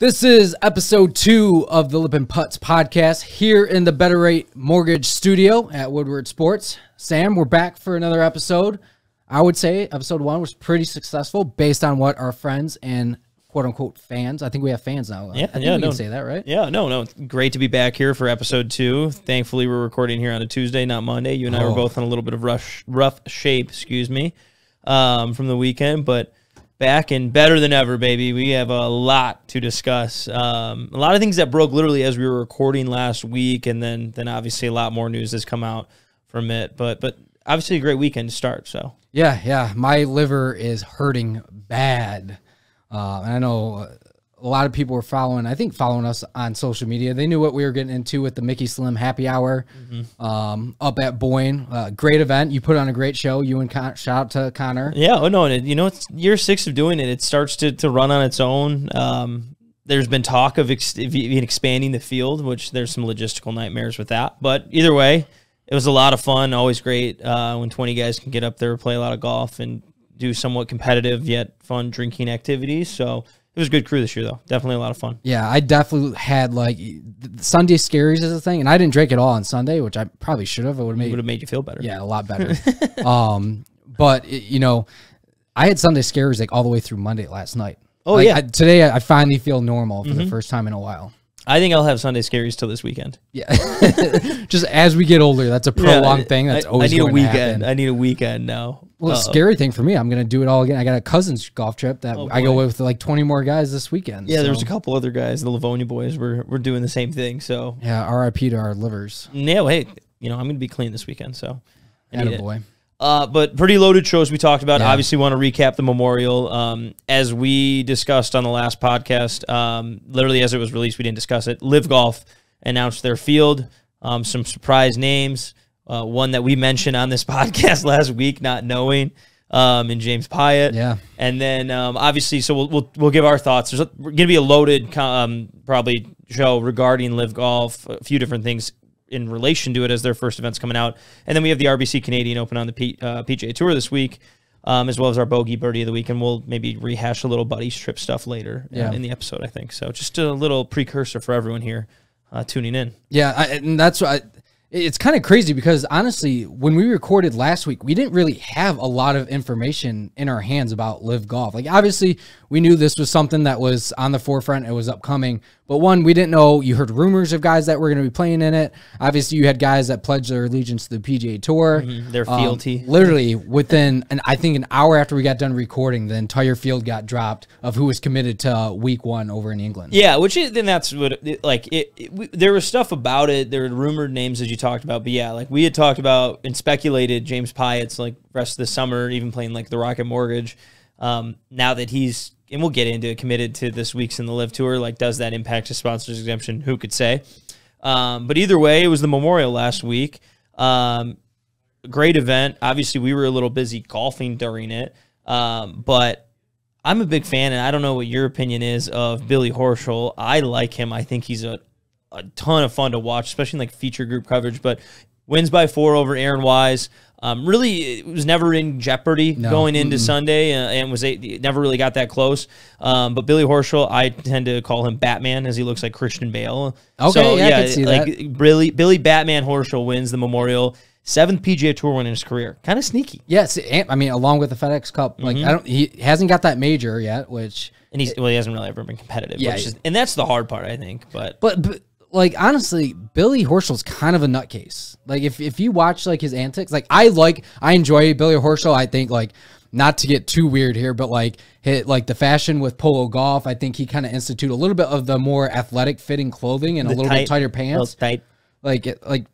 This is episode 2 of the Lip and Putts podcast here in the Better Rate Mortgage studio at Woodward Sports. Sam, we're back for another episode. I would say episode 1 was pretty successful based on what our friends and quote-unquote fans, I think we have fans now. Yeah, I think we can say that, right? Yeah, no. Great to be back here for episode 2. Thankfully, we're recording here on a Tuesday, not Monday. You and I were both in a little bit of rough shape, from the weekend, but back and better than ever, baby. We have a lot to discuss. A lot of things that broke literally as we were recording last week, and then obviously a lot more news has come out from it. But obviously a great weekend to start. So yeah, my liver is hurting bad. And I know a lot of people were following us on social media. They knew what we were getting into with the Mickey Slim Happy Hour up at Boyne. Great event. You put on a great show. You and shout out to Connor. Yeah, it's year 6 of doing it. It starts to run on its own. There's been talk of expanding the field, which there's some logistical nightmares with that. But either way, it was a lot of fun. Always great when 20 guys can get up there, play a lot of golf, and do somewhat competitive yet fun drinking activities. So it was a good crew this year, though. Definitely a lot of fun. Yeah, I definitely had, like, Sunday scaries is a thing, and I didn't drink at all on Sunday, which I probably should have. It would have made you feel better. Yeah, a lot better. But, I had Sunday scaries, like, all the way through Monday last night. Oh, yeah. Today, I finally feel normal for the first time in a while. I think I'll have Sunday scaries till this weekend. Yeah. Just as we get older, that's a prolonged thing. That's always going to happen. I need a weekend now. Well, the scary thing for me, I'm going to do it all again. I got a cousin's golf trip that I go with like 20 more guys this weekend. Yeah, there's a couple other guys. The Livonia boys we're doing the same thing. So yeah, RIP to our livers. Yeah, well, hey, I'm going to be clean this weekend, so I need it. Boy. But pretty loaded shows we talked about. Yeah. Obviously, want to recap the Memorial. As we discussed on the last podcast, literally as it was released, we didn't discuss it. LIV Golf announced their field, some surprise names. One that we mentioned on this podcast last week, not knowing, and James Pyatt. Yeah. And then obviously, so we'll give our thoughts. There's going to be a loaded probably show regarding LIV Golf, a few different things in relation to it as their first event's coming out. And then we have the RBC Canadian Open on the PGA Tour this week, as well as our Bogey Birdie of the week. And we'll maybe rehash a little buddies trip stuff later in the episode, I think. So just a little precursor for everyone here tuning in. Yeah, and that's what it's kind of crazy because, honestly, when we recorded last week, we didn't really have a lot of information in our hands about LIV Golf. Like, obviously, we knew this was something that was on the forefront. It was upcoming. But, one, we didn't know. You heard rumors of guys that were going to be playing in it. Obviously, you had guys that pledged their allegiance to the PGA Tour. Their fealty. Literally, within, I think, an hour after we got done recording, the entire field got dropped of who was committed to week 1 over in England. Yeah, then that's what, there was stuff about it. There were rumored names that you talked about. But, yeah, like, we had talked about and speculated James Pyatt's, like, rest of the summer, even playing, like, the Rocket Mortgage. Now that he's, and we'll get into it, committed to this week's in the LIV Tour, like, does that impact his sponsor's exemption? Who could say? But either way, it was the Memorial last week. Great event. Obviously, we were a little busy golfing during it. But I'm a big fan, and I don't know what your opinion is of Billy Horschel. I like him. I think he's a ton of fun to watch, especially in, like, feature group coverage. But wins by 4 over Aaron Wise. Really, it was never in jeopardy going into Sunday, and never really got that close. But Billy Horschel, I tend to call him Batman, as he looks like Christian Bale. Okay, so, yeah, I can see like that. Billy Batman Horschel wins the Memorial, 7th PGA Tour win in his career. Kind of sneaky. Yes, I mean, along with the FedEx Cup, like he hasn't got that major yet, which he hasn't really ever been competitive. Yeah, and that's the hard part, I think. But like, honestly, Billy Horschel's kind of a nutcase. Like, if you watch, like, his antics, like, I enjoy Billy Horschel. I think, like, not to get too weird here, but, like, the fashion with polo golf, I think he kind of instituted a little bit of the more athletic fitting clothing and a little bit tighter pants. Tight. I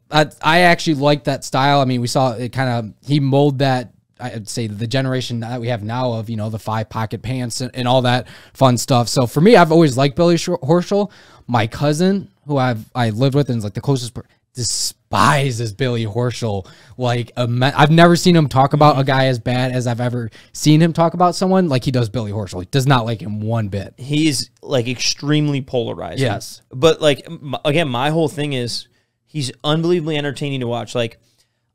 actually like that style. I mean, we saw it he molded that, I'd say, the generation that we have now of, the 5-pocket pants and all that fun stuff. So for me, I've always liked Billy Horschel. My cousin, who I lived with and is, like, the closest person, despises Billy Horschel. Like, I've never seen him talk about a guy as bad as I've ever seen him talk about someone like he does Billy Horschel. He does not like him one bit. He's, like, extremely polarizing. Yes. But, like, again, my whole thing is he's unbelievably entertaining to watch. Like,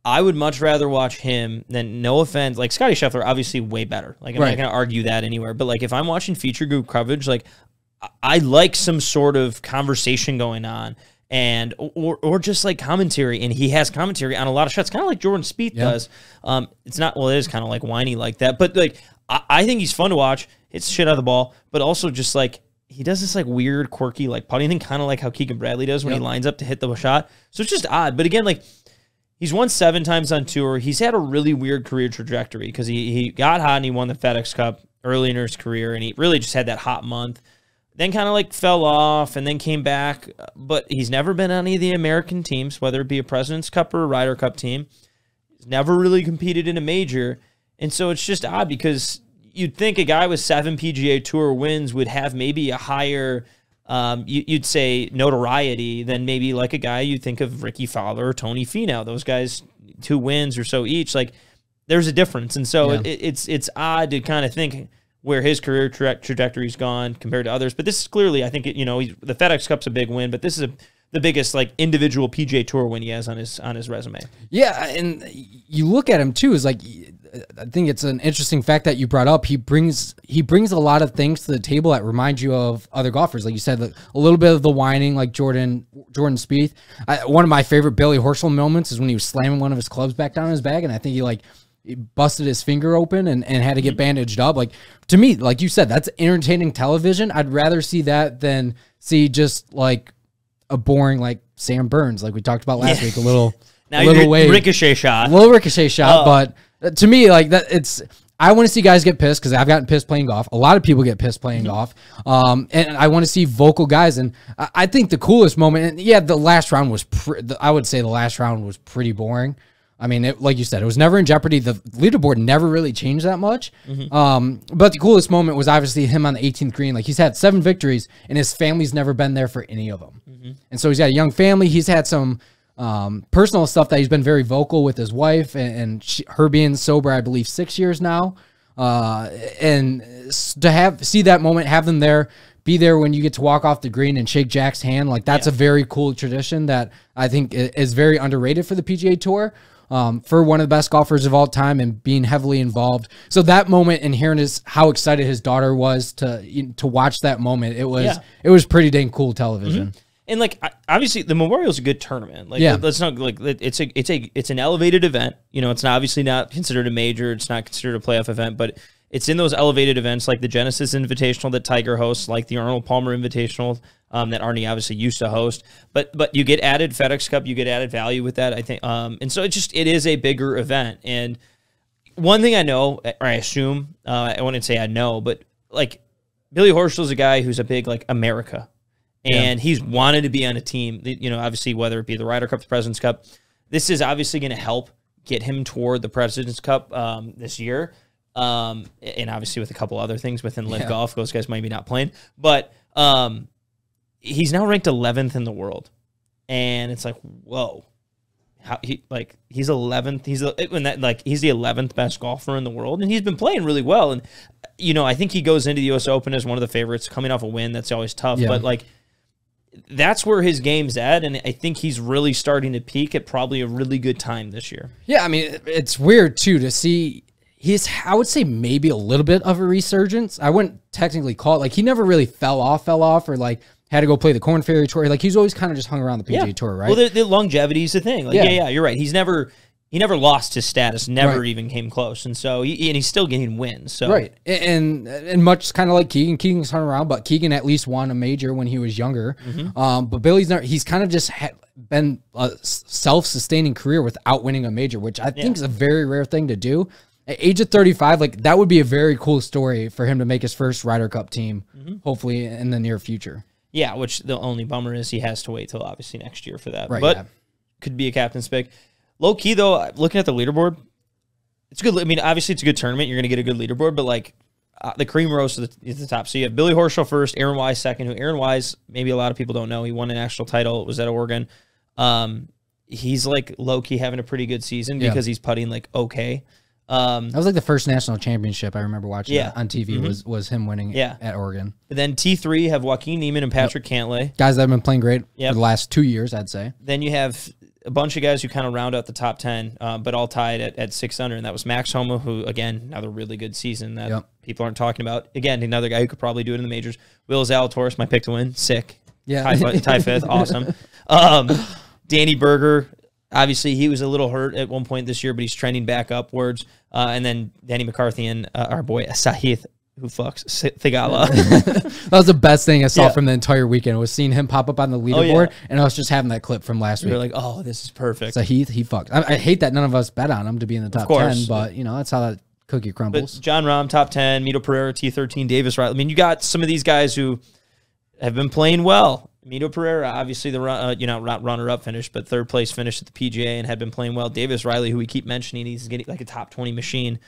I would much rather watch him than, no offense, like, Scotty Scheffler, obviously way better. Like, I'm not going to argue that anywhere. But, like, if I'm watching feature group coverage, like, I like some sort of conversation going on, and or just like commentary, and he has commentary on a lot of shots, kind of like Jordan Spieth does. It's not, well, it is kind of like whiny like that, but like I think he's fun to watch. Hits shit out of the ball, but also just like he does this like weird, quirky like putting thing, kind of like how Keegan Bradley does when he lines up to hit the shot. So it's just odd. But again, like he's won 7 times on tour. He's had a really weird career trajectory because he got hot and he won the FedEx Cup early in his career, and he really just had that hot month. Then kind of like fell off and then came back, but he's never been on any of the American teams, whether it be a President's Cup or a Ryder Cup team. He's never really competed in a major, and so it's just odd because you'd think a guy with 7 PGA Tour wins would have maybe a higher, you'd say, notoriety than maybe like a guy you think of Ricky Fowler or Tony Finau. Those guys, 2 wins or so each. Like, there's a difference. And so it's odd to kind of think where his career trajectory's gone compared to others. But this is clearly, I think, the FedEx Cup's a big win, but this is the biggest like individual PGA Tour win he has on his resume. Yeah, and you look at him too, is like, I think it's an interesting fact that you brought up. He brings a lot of things to the table that remind you of other golfers. Like you said, a little bit of the whining, like Jordan Spieth. One of my favorite Billy Horschel moments is when he was slamming one of his clubs back down his bag, and I think he busted his finger open and had to get bandaged up. Like, to me, like you said, that's entertaining television. I'd rather see that than see just like a boring like Sam Burns, like we talked about last week. A little ricochet shot, but to me, like that, I want to see guys get pissed because I've gotten pissed playing golf. A lot of people get pissed playing golf, and I want to see vocal guys. And I think the coolest moment, and the last round was, I would say the last round was pretty boring. I mean, like you said, it was never in jeopardy. The leaderboard never really changed that much. But the coolest moment was obviously him on the 18th green. Like, he's had 7 victories, and his family's never been there for any of them. And so he's got a young family. He's had some personal stuff that he's been very vocal with his wife, and her being sober, I believe, 6 years now. And to see that moment, have them there, be there when you get to walk off the green and shake Jack's hand, like that's a very cool tradition that I think is very underrated for the PGA Tour. For one of the best golfers of all time and being heavily involved. So that moment and hearing how excited his daughter was to watch that moment, it was pretty dang cool television. And like, obviously the Memorial's a good tournament. Like, let's not like, it's an elevated event. It's obviously not considered a major. It's not considered a playoff event, but it's in those elevated events like the Genesis Invitational that Tiger hosts, like the Arnold Palmer Invitational that Arnie obviously used to host. But you get added FedEx Cup, you get added value with that, I think. And so it is a bigger event. And one thing I know, or I assume, I wouldn't say I know, but like Billy Horschel's a guy who's a big like America. And he's wanted to be on a team, obviously, whether it be the Ryder Cup, the President's Cup. This is obviously going to help get him toward the President's Cup this year. And obviously with a couple other things within LIV Golf, those guys might be not playing. But he's now ranked 11th in the world. And it's like, whoa. He's 11th. He's the 11th best golfer in the world, and he's been playing really well. And I think he goes into the U.S. Open as one of the favorites, coming off a win. That's always tough, but like, that's where his game's at, and I think he's really starting to peak at probably a really good time this year. Yeah, I mean, it's weird too to see I would say maybe a little bit of a resurgence. I wouldn't technically call it, like, he never really fell off or like had to go play the Korn Ferry Tour. Like, he's always kind of just hung around the PGA Tour, right? Well, the longevity is the thing. Like, you're right. He never lost his status, never even came close, and so he's still getting wins. So and much kind of like Keegan. Keegan's hung around, but Keegan at least won a major when he was younger. But Billy's not. He's kind of just been a self-sustaining career without winning a major, which I think is a very rare thing to do. At age of 35, like, that would be a very cool story for him to make his first Ryder Cup team, hopefully in the near future. Yeah, which the only bummer is he has to wait till obviously next year for that. Right, but could be a captain's pick. Low key though, looking at the leaderboard, it's good. I mean, obviously it's a good tournament. You're going to get a good leaderboard, but like the cream rose is the top. So you have Billy Horschel first, Aaron Wise second. Who Aaron Wise, maybe a lot of people don't know, he won a national title. It was at Oregon. He's like low key having a pretty good season because he's putting like okay. That was like the first national championship I remember watching on TV was him winning at Oregon. And then T3 have Joaquin Niemann and Patrick Cantlay. Guys that have been playing great for the last 2 years, I'd say. Then you have a bunch of guys who kind of round out the top 10, but all tied at 6 under, and that was Max Homa, who, again, another really good season that people aren't talking about. Again, another guy who could probably do it in the majors. Will Zalatoris, my pick to win. Sick. Yeah. Tie fifth. Awesome. Danny Berger, obviously he was a little hurt at one point this year, but he's trending back upwards. And then Danny McCarthy and our boy Sahith, who fucks Thigala. That was the best thing I saw from the entire weekend, was seeing him pop up on the leaderboard, and I was just having that clip from last week. We were like, oh, this is perfect. Sahith, he fucked. I hate that none of us bet on him to be in the top 10, but, you know, that's how that cookie crumbles. But John Rahm, top 10, Mito Pereira, T13, Davis Riley. I mean, you got some of these guys who have been playing well. Mito Pereira, obviously the runner-up finish, but third place finish at the PGA and had been playing well. Davis Riley, who we keep mentioning, he's getting like a top 20 machine.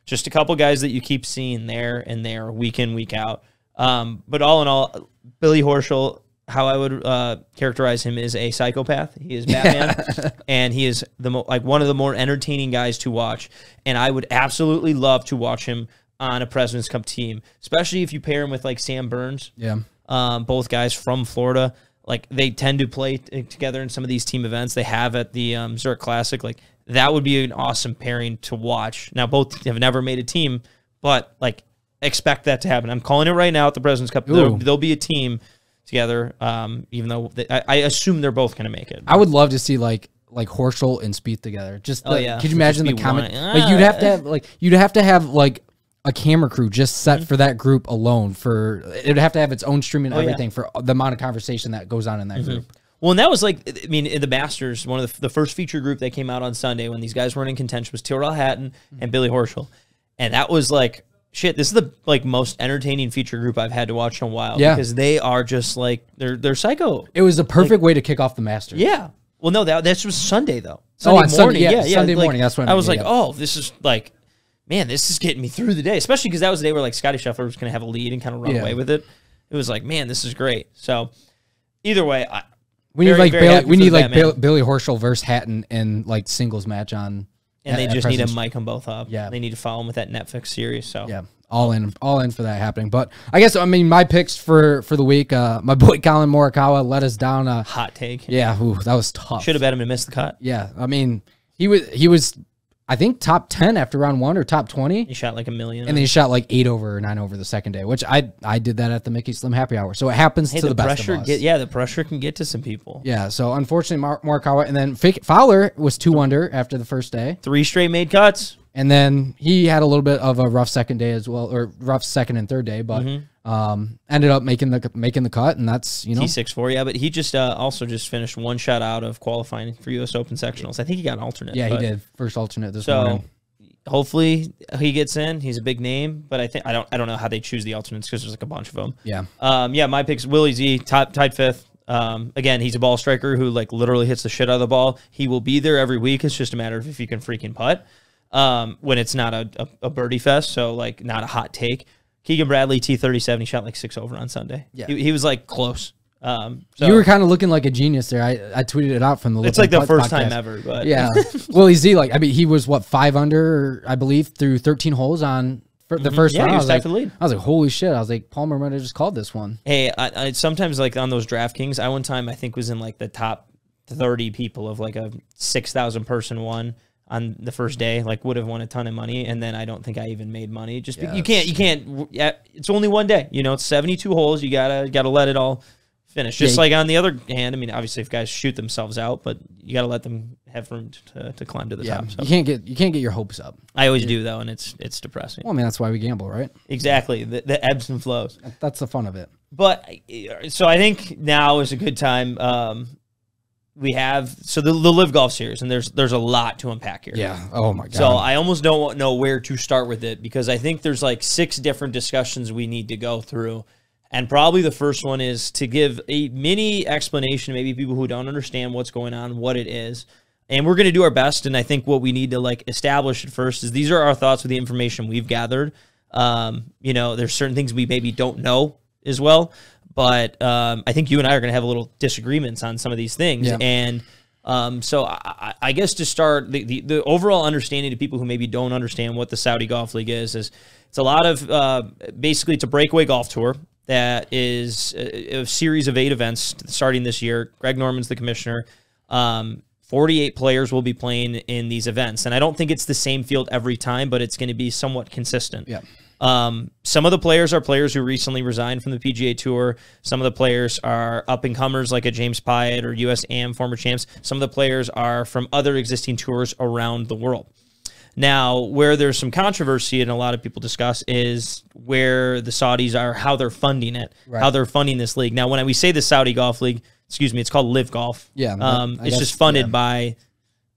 Just a couple guys that you keep seeing there and there, week in, week out. But all in all, Billy Horschel, how I would characterize him, is a psychopath. He is Batman, and he is one of the more entertaining guys to watch. And I would absolutely love to watch him on a President's Cup team, especially if you pair him with like Sam Burns. Yeah. Both guys from Florida, like they tend to play together in some of these team events. They have at the Zurich Classic. Like that would be an awesome pairing to watch. Now both have never made a team, but like expect that to happen. I'm calling it right now at the President's Cup. There'll be a team together. Even though I assume they're both going to make it. I would love to see like Horschel and Spieth together. Just could you imagine the comment? Like you'd have to have like a camera crew just set for that group alone. For it'd have to have its own streaming and everything for the amount of conversation that goes on in that group. Well, and that was like, I mean, in the Masters, one of the first feature group that came out on Sunday when these guys weren't in contention was Tyrrell Hatton and Billy Horschel, and that was like, shit, this is the like most entertaining feature group I've had to watch in a while. Yeah, because they are just like they're psycho. It was the perfect way to kick off the Masters. Yeah. Well, no, that was Sunday though. Sunday morning. Sunday morning. That's when I was like, oh, this is like. Man, this is getting me through the day, especially because that was the day where like Scotty Scheffler was going to have a lead and kind of run away with it. It was like, man, this is great. So either way, we need like Billy Horschel versus Hatton in like singles match on. And they just need to mic them both up. Yeah, they need to follow them with that Netflix series. So yeah, all in for that happening. But I guess my picks for the week. My boy Colin Morikawa let us down. Hot take. Yeah, that was tough. Should have bet him to miss the cut. Yeah, I mean he was. I think top 10 after round 1 or top 20. He shot like $1 million. And then he shot like 8 over or 9 over the second day, which I did that at the Mickey Slim Happy Hour. So it happens to the best of us. The pressure can get to some people. Yeah, so unfortunately, Morikawa. And then Fowler was 2 under after the first day. 3 straight made cuts. And then he had a little bit of a rough second day as well, or rough second and third day, but ended up making the cut, and that's, T64, yeah, but he just also just finished 1 shot out of qualifying for U.S. Open sectionals. I think he got an alternate. Yeah, he did. First alternate this morning. Hopefully he gets in. He's a big name, but I don't know how they choose the alternates because there's like a bunch of them. Yeah. My pick's Willie Z, tied 5th. Again, he's a ball striker who like literally hits the shit out of the ball. He will be there every week. It's just a matter of if you can freaking putt. When it's not a birdie fest, so like not a hot take. Keegan Bradley, T37, he shot like 6 over on Sunday. Yeah. He was like close. So you were kind of looking like a genius there. I tweeted it out from the. It's like the first time ever, but yeah. Willie Z, like he was what 5 under, I believe, through 13 holes on the first round. He was tied for the lead. I was like, holy shit! I was like, Palmer might have just called this one. Hey, I sometimes like on those DraftKings, I one time I think was in like the top 30 people of like a 6,000 person one on the first day, like would have won a ton of money, and then I don't think I even made money. Just you can't. It's only one day. It's 72 holes. You gotta let it all finish. Just like on the other hand, I mean, obviously if guys shoot themselves out, but you gotta let them have room to climb to the top. So. You can't get your hopes up. I always do though, and it's depressing. Well, I mean that's why we gamble, right? Exactly, the ebbs and flows. That's the fun of it. But so I think now is a good time. We have the LIV Golf Series, and there's a lot to unpack here. Yeah. Oh my god. So I almost don't know where to start with it because I think there's like 6 different discussions we need to go through, and probably the first one is to give a mini explanation, maybe people who don't understand what's going on, what it is, and we're going to do our best. And I think what we need to like establish at first is these are our thoughts with the information we've gathered. There's certain things we maybe don't know as well. But I think you and I are going to have a little disagreements on some of these things. Yeah. And so I guess to start, the overall understanding to people who maybe don't understand what the Saudi Golf League is it's a lot of, basically it's a breakaway golf tour that is a series of 8 events starting this year. Greg Norman's the commissioner. 48 players will be playing in these events. And I don't think it's the same field every time, but it's going to be somewhat consistent. Yeah. Some of the players are players who recently resigned from the PGA Tour. Some of the players are up-and-comers like a James Piot or US Am former champs. Some of the players are from other existing tours around the world. Now, where there's some controversy and a lot of people discuss is where the Saudis are, how they're funding it, how they're funding this league. Now, when we say the Saudi Golf League, excuse me, it's called LIV Golf. Yeah, it's just funded by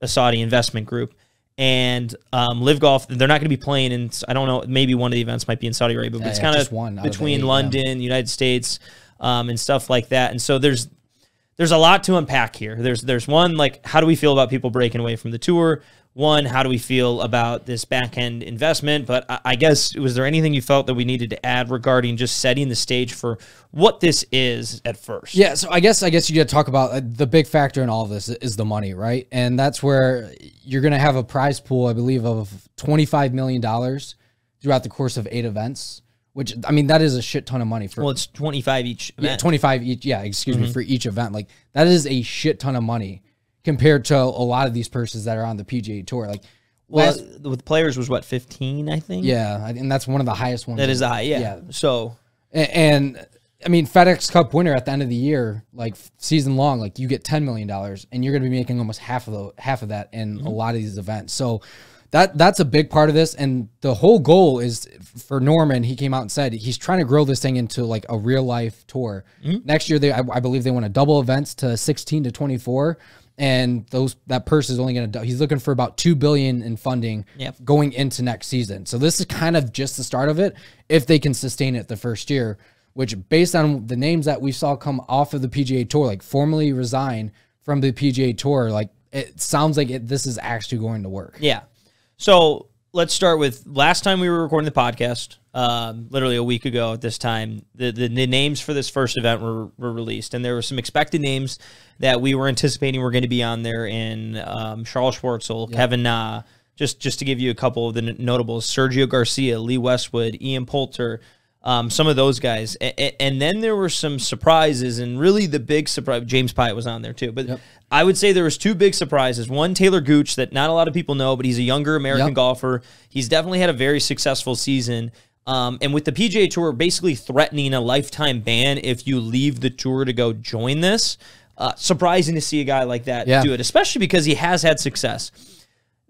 a Saudi investment group. And LIV Golf, they're not going to be playing in, I don't know, maybe one of the events might be in Saudi Arabia, but it's kind of between London, United States, and stuff like that. And so there's a lot to unpack here. There's one, like, how do we feel about people breaking away from the tour? One, how do we feel about this back-end investment? But I guess, was there anything you felt that we needed to add regarding just setting the stage for what this is at first? Yeah, so I guess you got to talk about the big factor in all of this is the money, right? And that's where you're going to have a prize pool, I believe, of $25 million throughout the course of 8 events, which, I mean, that is a shit ton of money. Well, it's 25 each event. Yeah, 25 each, excuse me, for each event. Like, that is a shit ton of money compared to a lot of these purses that are on the PGA Tour. Like, well, with players was what, 15, I think? Yeah, and that's one of the highest ones. That is the high, yeah. So, and I mean, FedEx Cup winner at the end of the year, like season long, like you get $10 million, and you're going to be making almost half of that in a lot of these events. So that's a big part of this. And the whole goal is for Norman. He came out and said he's trying to grow this thing into like a real life tour. Next year, I believe they want to double events to 16 to 24. And that purse is only going to, he's looking for about $2 billion in funding going into next season. So this is kind of just the start of it, if they can sustain it the first year, which based on the names that we saw come off of the PGA Tour, like formally resign from the PGA Tour, like it sounds like this is actually going to work. Yeah. So let's start with last time we were recording the podcast, literally a week ago at this time, the names for this first event were released, and there were some expected names that we were anticipating were going to be on there in Charles Schwartzel, Kevin Na, just to give you a couple of the notables, Sergio Garcia, Lee Westwood, Ian Poulter, some of those guys. And then there were some surprises, and really the big surprise, James Piot was on there too. But I would say there was 2 big surprises. One, Taylor Gooch, that not a lot of people know, but he's a younger American golfer. He's definitely had a very successful season. And with the PGA Tour basically threatening a lifetime ban if you leave the tour to go join this, surprising to see a guy like that do it, especially because he has had success.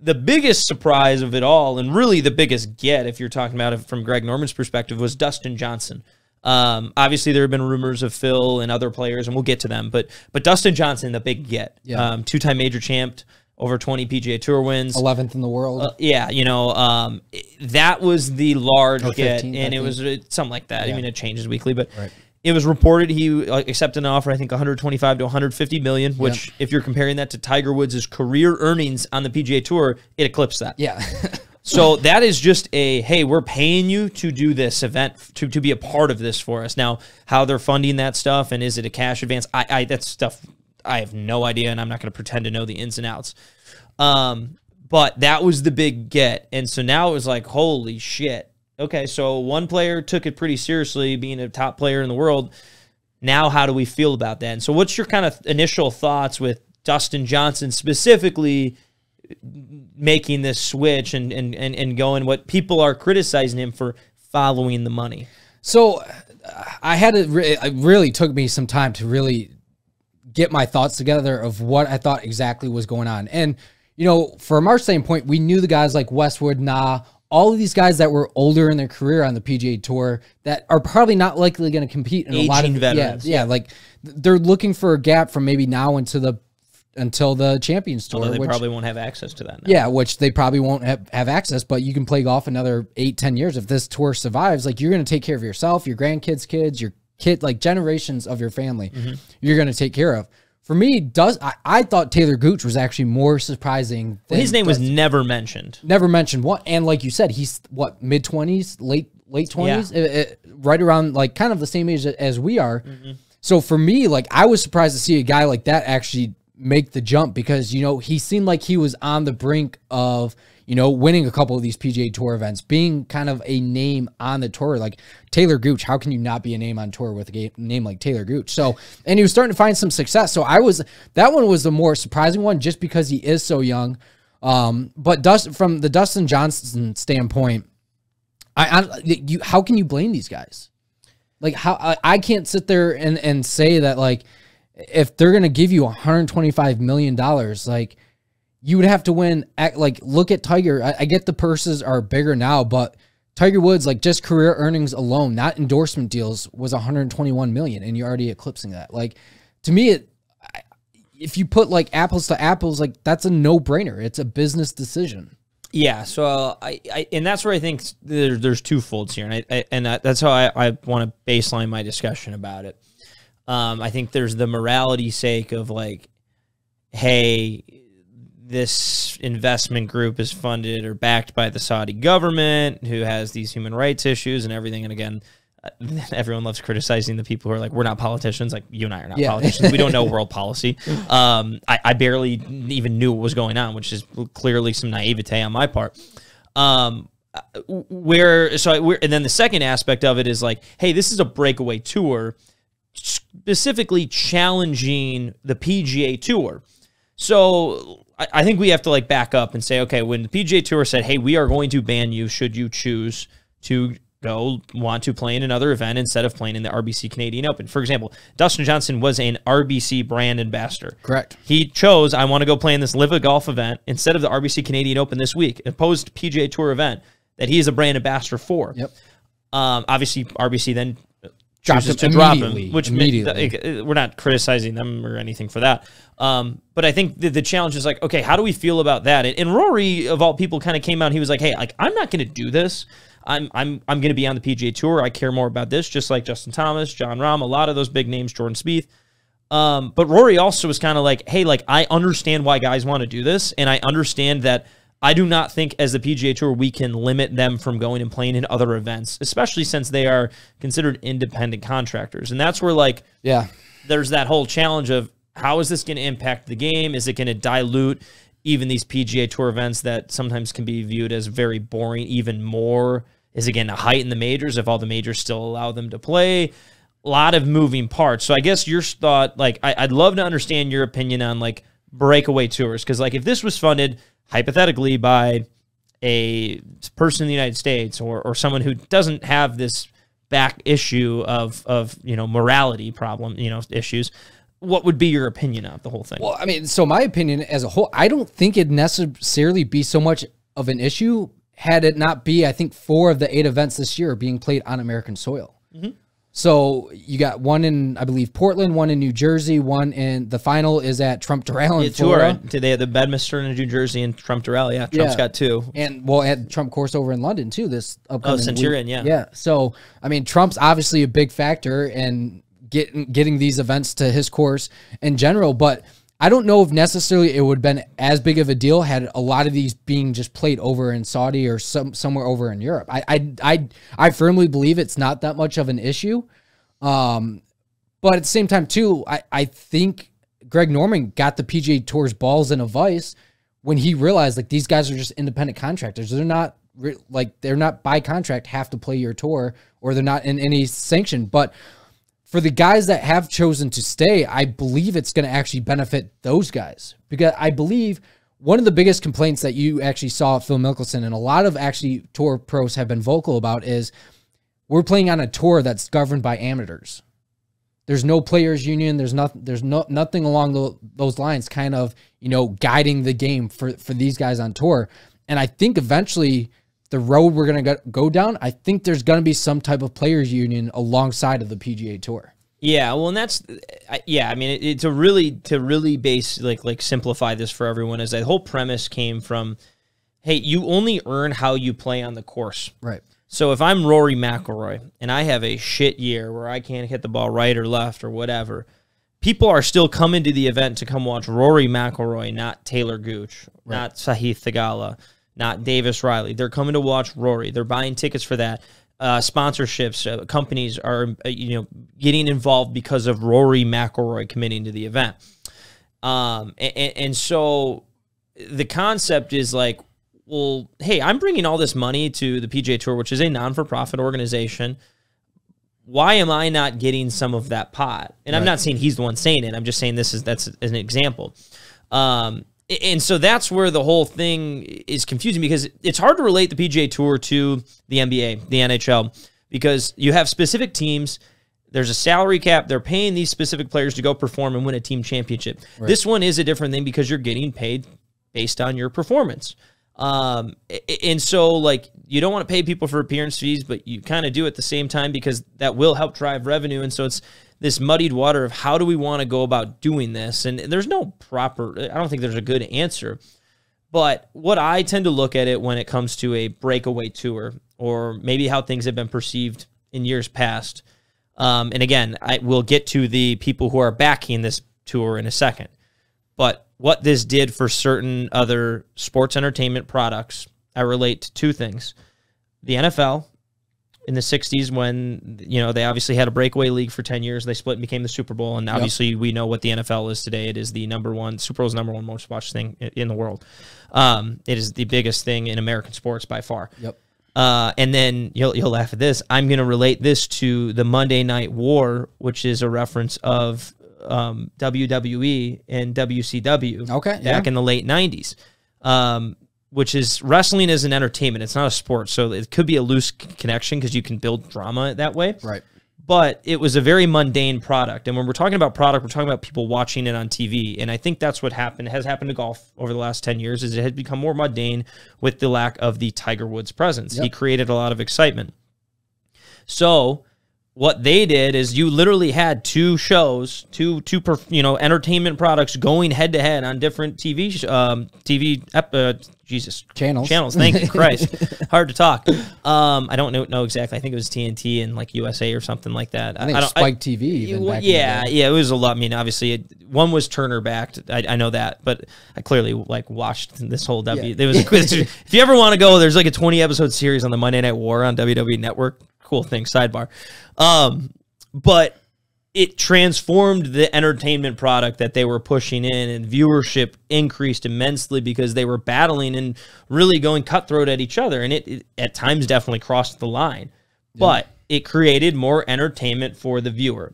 The biggest surprise of it all, and really the biggest get, if you're talking about it from Greg Norman's perspective, was Dustin Johnson. Obviously, there have been rumors of Phil and other players, and we'll get to them. But Dustin Johnson, the big get. 2-time major champ, over 20 PGA Tour wins. 11th in the world. That was the large get, 15th, and it was something like that. I mean, it changes weekly, but it was reported he accepted an offer, I think 125 to 150 million, which if you're comparing that to Tiger Woods' career earnings on the PGA Tour, it eclipsed that. Yeah. So that is just hey, we're paying you to do this event, to be a part of this for us. Now, how they're funding that stuff, and is it a cash advance? That's stuff I have no idea, and I'm not going to pretend to know the ins and outs. But that was the big get. And so now it was like, holy shit. Okay, so one player took it pretty seriously, being a top player in the world. Now how do we feel about that? And so what's your kind of initial thoughts with Dustin Johnson specifically making this switch and going, what people are criticizing him for following the money? So I had to, it really took me some time to really get my thoughts together of what I thought exactly was going on. And, you know, from our standpoint, we knew the guys like Westwood, Na, all of these guys that were older in their career on the PGA Tour that are probably not likely going to compete in a lot of veterans. Yeah, like they're looking for a gap from maybe now until the Champions Tour. Although they probably won't have access to that now. Yeah, which they probably won't have access, but you can play golf another 8-10 years. If this tour survives, like you're going to take care of yourself, your grandkids' kids, your kid, like generations of your family, you're going to take care of. For me, I thought Taylor Gooch was actually more surprising. His name was never mentioned. Never mentioned. What? And like you said, he's what, mid-20s, late 20s, right around like kind of the same age as we are. So for me, like I was surprised to see a guy like that actually make the jump, because, you know, he seemed like he was on the brink of, you know, winning a couple of these PGA Tour events, being kind of a name on the tour. Like Taylor Gooch, how can you not be a name on tour with a name like Taylor Gooch? So, and he was starting to find some success. So that one was the more surprising one, just because he is so young. But from the Dustin Johnson standpoint, How can you blame these guys? Like, how I can't sit there and say that, like, if they're going to give you $125 million, like, you would have to win. Like, look at Tiger. I get the purses are bigger now, but Tiger Woods, like, just career earnings alone, not endorsement deals, was $121 million, and you're already eclipsing that. Like, to me, if you put, like, apples to apples, like, that's a no-brainer. It's a business decision. Yeah, so and that's where I think there's two folds here, and that's how I want to baseline my discussion about it. I think there's the morality sake of, like, hey, this investment group is funded or backed by the Saudi government, who has these human rights issues and everything. And again, everyone loves criticizing the people who are like, we're not politicians. Like, you and I are not politicians. We don't know world policy. I barely even knew what was going on, which is clearly some naivete on my part. And then the second aspect of it is like, hey, this is a breakaway tour, specifically challenging the PGA Tour. So I think we have to, like, back up and say, okay, when the PGA Tour said, hey, we are going to ban you should you choose to want to play in another event instead of playing in the RBC Canadian Open. For example, Dustin Johnson was an RBC brand ambassador. Correct. He chose, I want to go play in this LIV golf event instead of the RBC Canadian Open this week, opposed PGA Tour event that he is a brand ambassador for. Yep. Obviously, RBC then chooses to drop him, which we're not criticizing them or anything for that. But I think the challenge is like, okay, how do we feel about that? And Rory, of all people, kind of came out and he was like, hey, like, I'm not going to do this. I'm going to be on the PGA Tour. I care more about this, just like Justin Thomas, Jon Rahm, a lot of those big names, Jordan Spieth. But Rory also was kind of like, hey, like, I understand why guys want to do this, and I understand that I do not think as the PGA Tour we can limit them from going and playing in other events, especially since they are considered independent contractors. And that's where, like, there's that whole challenge of how is this going to impact the game? Is it going to dilute even these PGA Tour events that sometimes can be viewed as very boring even more? Is it going to heighten the majors if all the majors still allow them to play? A lot of moving parts. So I guess your thought, like, I'd love to understand your opinion on, like, breakaway tours. Because, like, if this was funded hypothetically by a person in the United States or someone who doesn't have this back issue of you know, morality problem, you know, issues, what would be your opinion of the whole thing? Well, I mean, so my opinion as a whole, I don't think it'd necessarily be so much of an issue had it not be, I think 4 of the 8 events this year are being played on American soil. Mm-hmm. So you got one in, I believe, Portland, one in New Jersey, one in the final is at Trump Doral in Florida. They had the Bedminster in New Jersey and Trump Doral. Yeah, Trump's got 2. And well, at Trump course over in London too. This upcoming Centurion, week. Yeah. So I mean, Trump's obviously a big factor in getting these events to his course in general, but I don't know if necessarily it would have been as big of a deal had a lot of these being just played over in Saudi or somewhere over in Europe. I firmly believe it's not that much of an issue. But at the same time too, I think Greg Norman got the PGA Tour's balls in a vice when he realized, like, these guys are just independent contractors. They're not they're not by contract have to play your tour, or they're not in any sanction. But for the guys that have chosen to stay, I believe it's going to actually benefit those guys, because I believe one of the biggest complaints that you actually saw at Phil Mickelson, and a lot of actually tour pros have been vocal about, is we're playing on a tour that's governed by amateurs. There's no players union. There's nothing along those lines kind of, you know, guiding the game for these guys on tour. And I think eventually the road we're going to go down, I think there's going to be some type of players union alongside of the PGA Tour. Yeah, well, and that's, I mean, to really base, like simplify this for everyone, is that whole premise came from, hey, you only earn how you play on the course. Right. So if I'm Rory McIlroy and I have a shit year where I can't hit the ball right or left or whatever, people are still coming to the event to come watch Rory McIlroy, not Taylor Gooch, not Sahith Theegala, not Davis Riley. They're coming to watch Rory. They're buying tickets for that. Sponsorships, companies are getting involved because of Rory McIlroy committing to the event. And so the concept is like, well, hey, I'm bringing all this money to the PGA Tour, which is a non-for-profit organization. Why am I not getting some of that pot? And I'm not saying he's the one saying it. I'm just saying that's an example. And so that's where the whole thing is confusing, because it's hard to relate the PGA Tour to the NBA, the NHL, because you have specific teams. There's a salary cap. They're paying these specific players to go perform and win a team championship. Right. This one is a different thing because you're getting paid based on your performance. And so, like, you don't want to pay people for appearance fees, but you kind of do at the same time because that will help drive revenue. And so it's this muddied water of how do we want to go about doing this? And there's no proper, I don't think there's a good answer. But what I tend to look at it when it comes to a breakaway tour, or maybe how things have been perceived in years past. And again, I will get to the people who are backing this tour in a second. But what this did for certain other sports entertainment products, I relate to two things. The NFL in the 60s, when, you know, they obviously had a breakaway league for 10 years. They split and became the Super Bowl. And obviously we know what the NFL is today. It is the Super Bowl's #1 most watched thing in the world. It is the biggest thing in American sports by far. Yep. And then you'll laugh at this. I'm going to relate this to the Monday Night War, which is a reference of WWE and WCW back in the late 90s, which is wrestling as an entertainment. It's not a sport, so it could be a loose connection because you can build drama that way. Right. But it was a very mundane product. And when we're talking about product, we're talking about people watching it on TV. And I think that's what has happened to golf over the last 10 years, is it had become more mundane with the lack of the Tiger Woods presence. Yep. He created a lot of excitement. So what they did is you literally had two shows, two entertainment products going head to head on different channels. Thank you, Christ. Hard to talk. I don't know exactly. I think it was TNT and like USA or something like that. I think Spike TV. Even back it was a lot. I mean, obviously, one was Turner backed. I know that, but I clearly like watched this whole W. There was a quiz. If you ever want to go, there's like a 20-episode series on the Monday Night War on WWE Network. Cool thing, sidebar. But it transformed the entertainment product that they were pushing in, and viewership increased immensely because they were battling and really going cutthroat at each other. And it at times definitely crossed the line, but it created more entertainment for the viewer.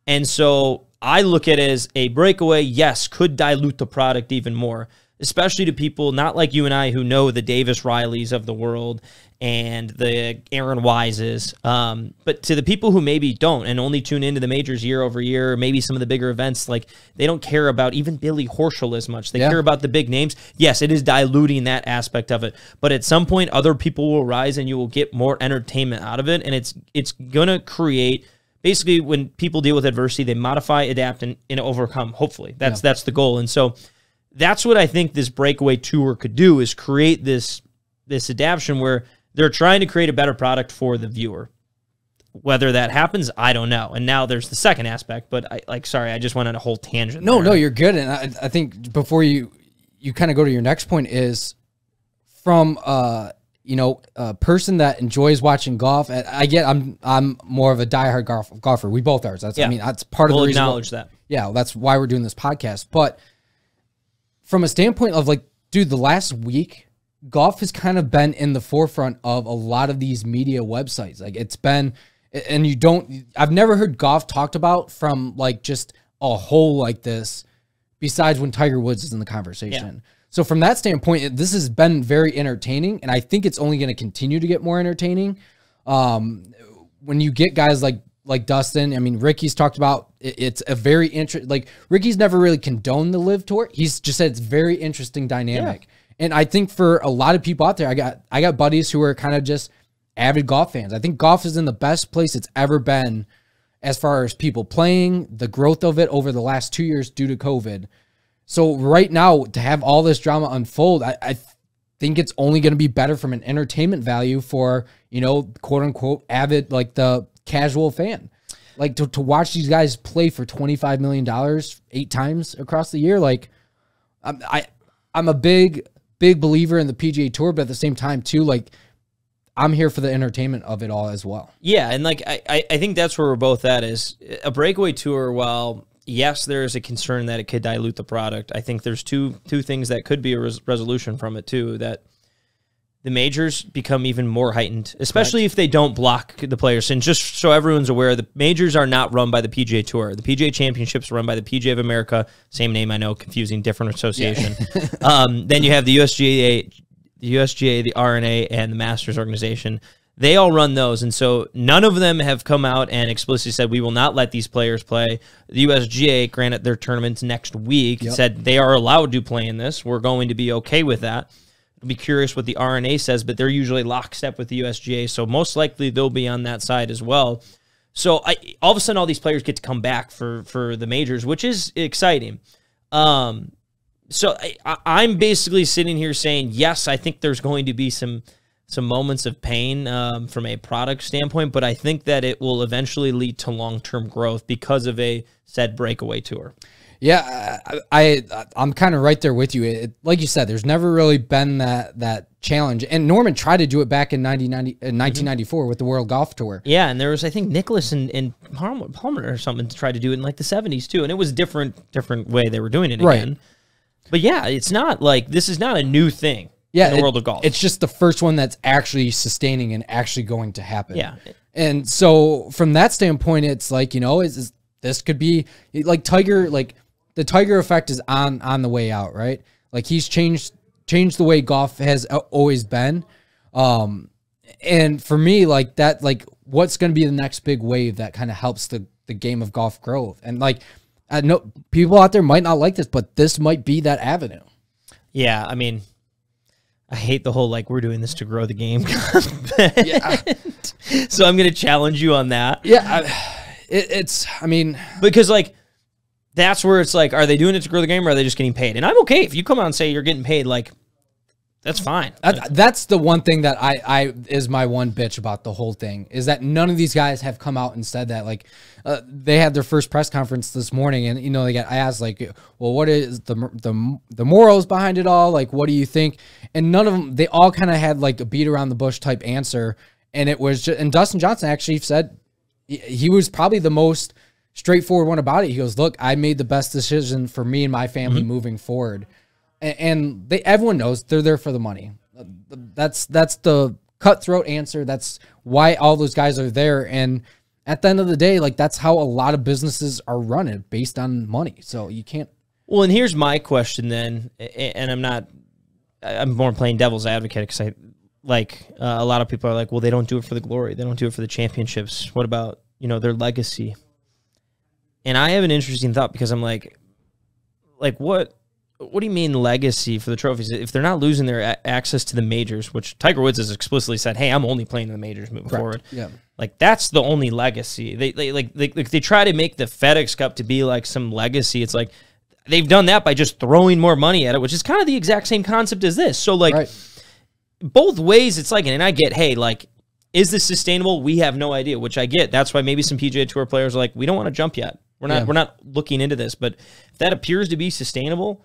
And so I look at it as a breakaway, yes, could dilute the product even more, especially to people not like you and I who know the Davis Rileys of the world and the Aaron Wises, but to the people who maybe don't and only tune into the majors year over year, or maybe some of the bigger events, like they don't care about even Billy Horschel as much. They care about the big names. Yes, it is diluting that aspect of it, but at some point other people will rise and you will get more entertainment out of it, and it's going to create, basically when people deal with adversity, they modify, adapt, and overcome, hopefully. That's the goal. And so that's what I think this breakaway tour could do, is create this adaptation where they're trying to create a better product for the viewer. Whether that happens, I don't know. And now there's the second aspect, but I just went on a whole tangent. No, you're good. And I think before you kind of go to your next point is from a person that enjoys watching golf. I'm more of a diehard golfer. We both are. I mean, that's part of the reason. Acknowledge that. Yeah, that's why we're doing this podcast. But from a standpoint of like, dude, the last week, golf has kind of been in the forefront of a lot of these media websites. Like it's been, and I've never heard golf talked about from like just a whole like this, besides when Tiger Woods is in the conversation. Yeah. So from that standpoint, this has been very entertaining, and I think it's only going to continue to get more entertaining. When you get guys like Dustin, I mean, Ricky's talked about it's a very interesting, like Ricky's never really condoned the LIV tour. He's just said it's very interesting dynamic. Yeah. And I think for a lot of people out there, I got buddies who are kind of just avid golf fans. I think golf is in the best place it's ever been as far as people playing, the growth of it over the last 2 years due to COVID. So right now, to have all this drama unfold, I think it's only going to be better from an entertainment value for, quote unquote, avid, like the casual fan. Like to watch these guys play for $25 million 8 times across the year. Like I'm a big believer in the PGA Tour, but at the same time too, like I'm here for the entertainment of it all as well. Yeah, and like I think that's where we're both at, is a breakaway tour. While yes, there is a concern that it could dilute the product, I think there's two things that could be a resolution from it too. That the majors become even more heightened, especially if they don't block the players. And just so everyone's aware, the majors are not run by the PGA Tour. The PGA Championships are run by the PGA of America. Same name, I know, confusing, different association. Yeah. Then you have the USGA, the RNA, and the Masters organization. They all run those, and so none of them have come out and explicitly said, we will not let these players play. The USGA, granted their tournaments next week, said they are allowed to play in this. We're going to be okay with that. I'll be curious what the RNA says, but they're usually lockstep with the USGA, so most likely they'll be on that side as well. So all of a sudden, all these players get to come back for the majors, which is exciting. So I'm basically sitting here saying, yes, I think there's going to be some moments of pain from a product standpoint, but I think that it will eventually lead to long-term growth because of a said breakaway tour. Yeah, I'm kind of right there with you. Like you said, there's never really been that challenge. And Norman tried to do it back in 1994 with the World Golf Tour. Yeah, and there was, I think, Nicklaus and Palmer or something tried to do it in like the 70s too, and it was a different way they were doing it again. Right. But yeah, it's not like, this is not a new thing. Yeah, in the world of golf. It's just the first one that's actually sustaining and actually going to happen. Yeah. And so from that standpoint, it's like, you know, this could be like Tiger, like the Tiger effect is on the way out, right? Like he's changed the way golf has always been. And for me, like that, like what's going to be the next big wave that kind of helps the game of golf grow? And like, I know people out there might not like this, but this might be that avenue. Yeah. I mean, I hate the whole, like, we're doing this to grow the game. Yeah. So I'm going to challenge you on that. Yeah. I mean, because, like, that's where it's like, are they doing it to grow the game or are they just getting paid? And I'm okay if you come out and say you're getting paid, like, that's fine. That's the one thing that I is my one bitch about the whole thing is that none of these guys have come out and said that. Like, they had their first press conference this morning, and you know, I asked like, well, what is the morals behind it all? Like, what do you think? And none of them. They all kind of had like a beat around the bush type answer, and it was just. And Dustin Johnson actually said he was probably the most straightforward one about it. He goes, "Look, I made the best decision for me and my family moving forward." And everyone knows they're there for the money. That's the cutthroat answer. That's why all those guys are there. And at the end of the day, like that's how a lot of businesses are run, based on money. So you can't. Well, and here's my question then, and I'm more playing devil's advocate because a lot of people are like, well, they don't do it for the glory. They don't do it for the championships. What about, you know, their legacy? And I have an interesting thought because I'm like what do you mean legacy for the trophies? If they're not losing their access to the majors, which Tiger Woods has explicitly said, hey, I'm only playing in the majors moving forward. Yeah. Like that's the only legacy. They try to make the FedEx Cup to be like some legacy. It's like they've done that by just throwing more money at it, which is kind of the exact same concept as this. So like both ways it's like, and I get, hey, like, is this sustainable? We have no idea, which I get. That's why maybe some PGA Tour players are like, we don't want to jump yet. We're not looking into this, but if that appears to be sustainable,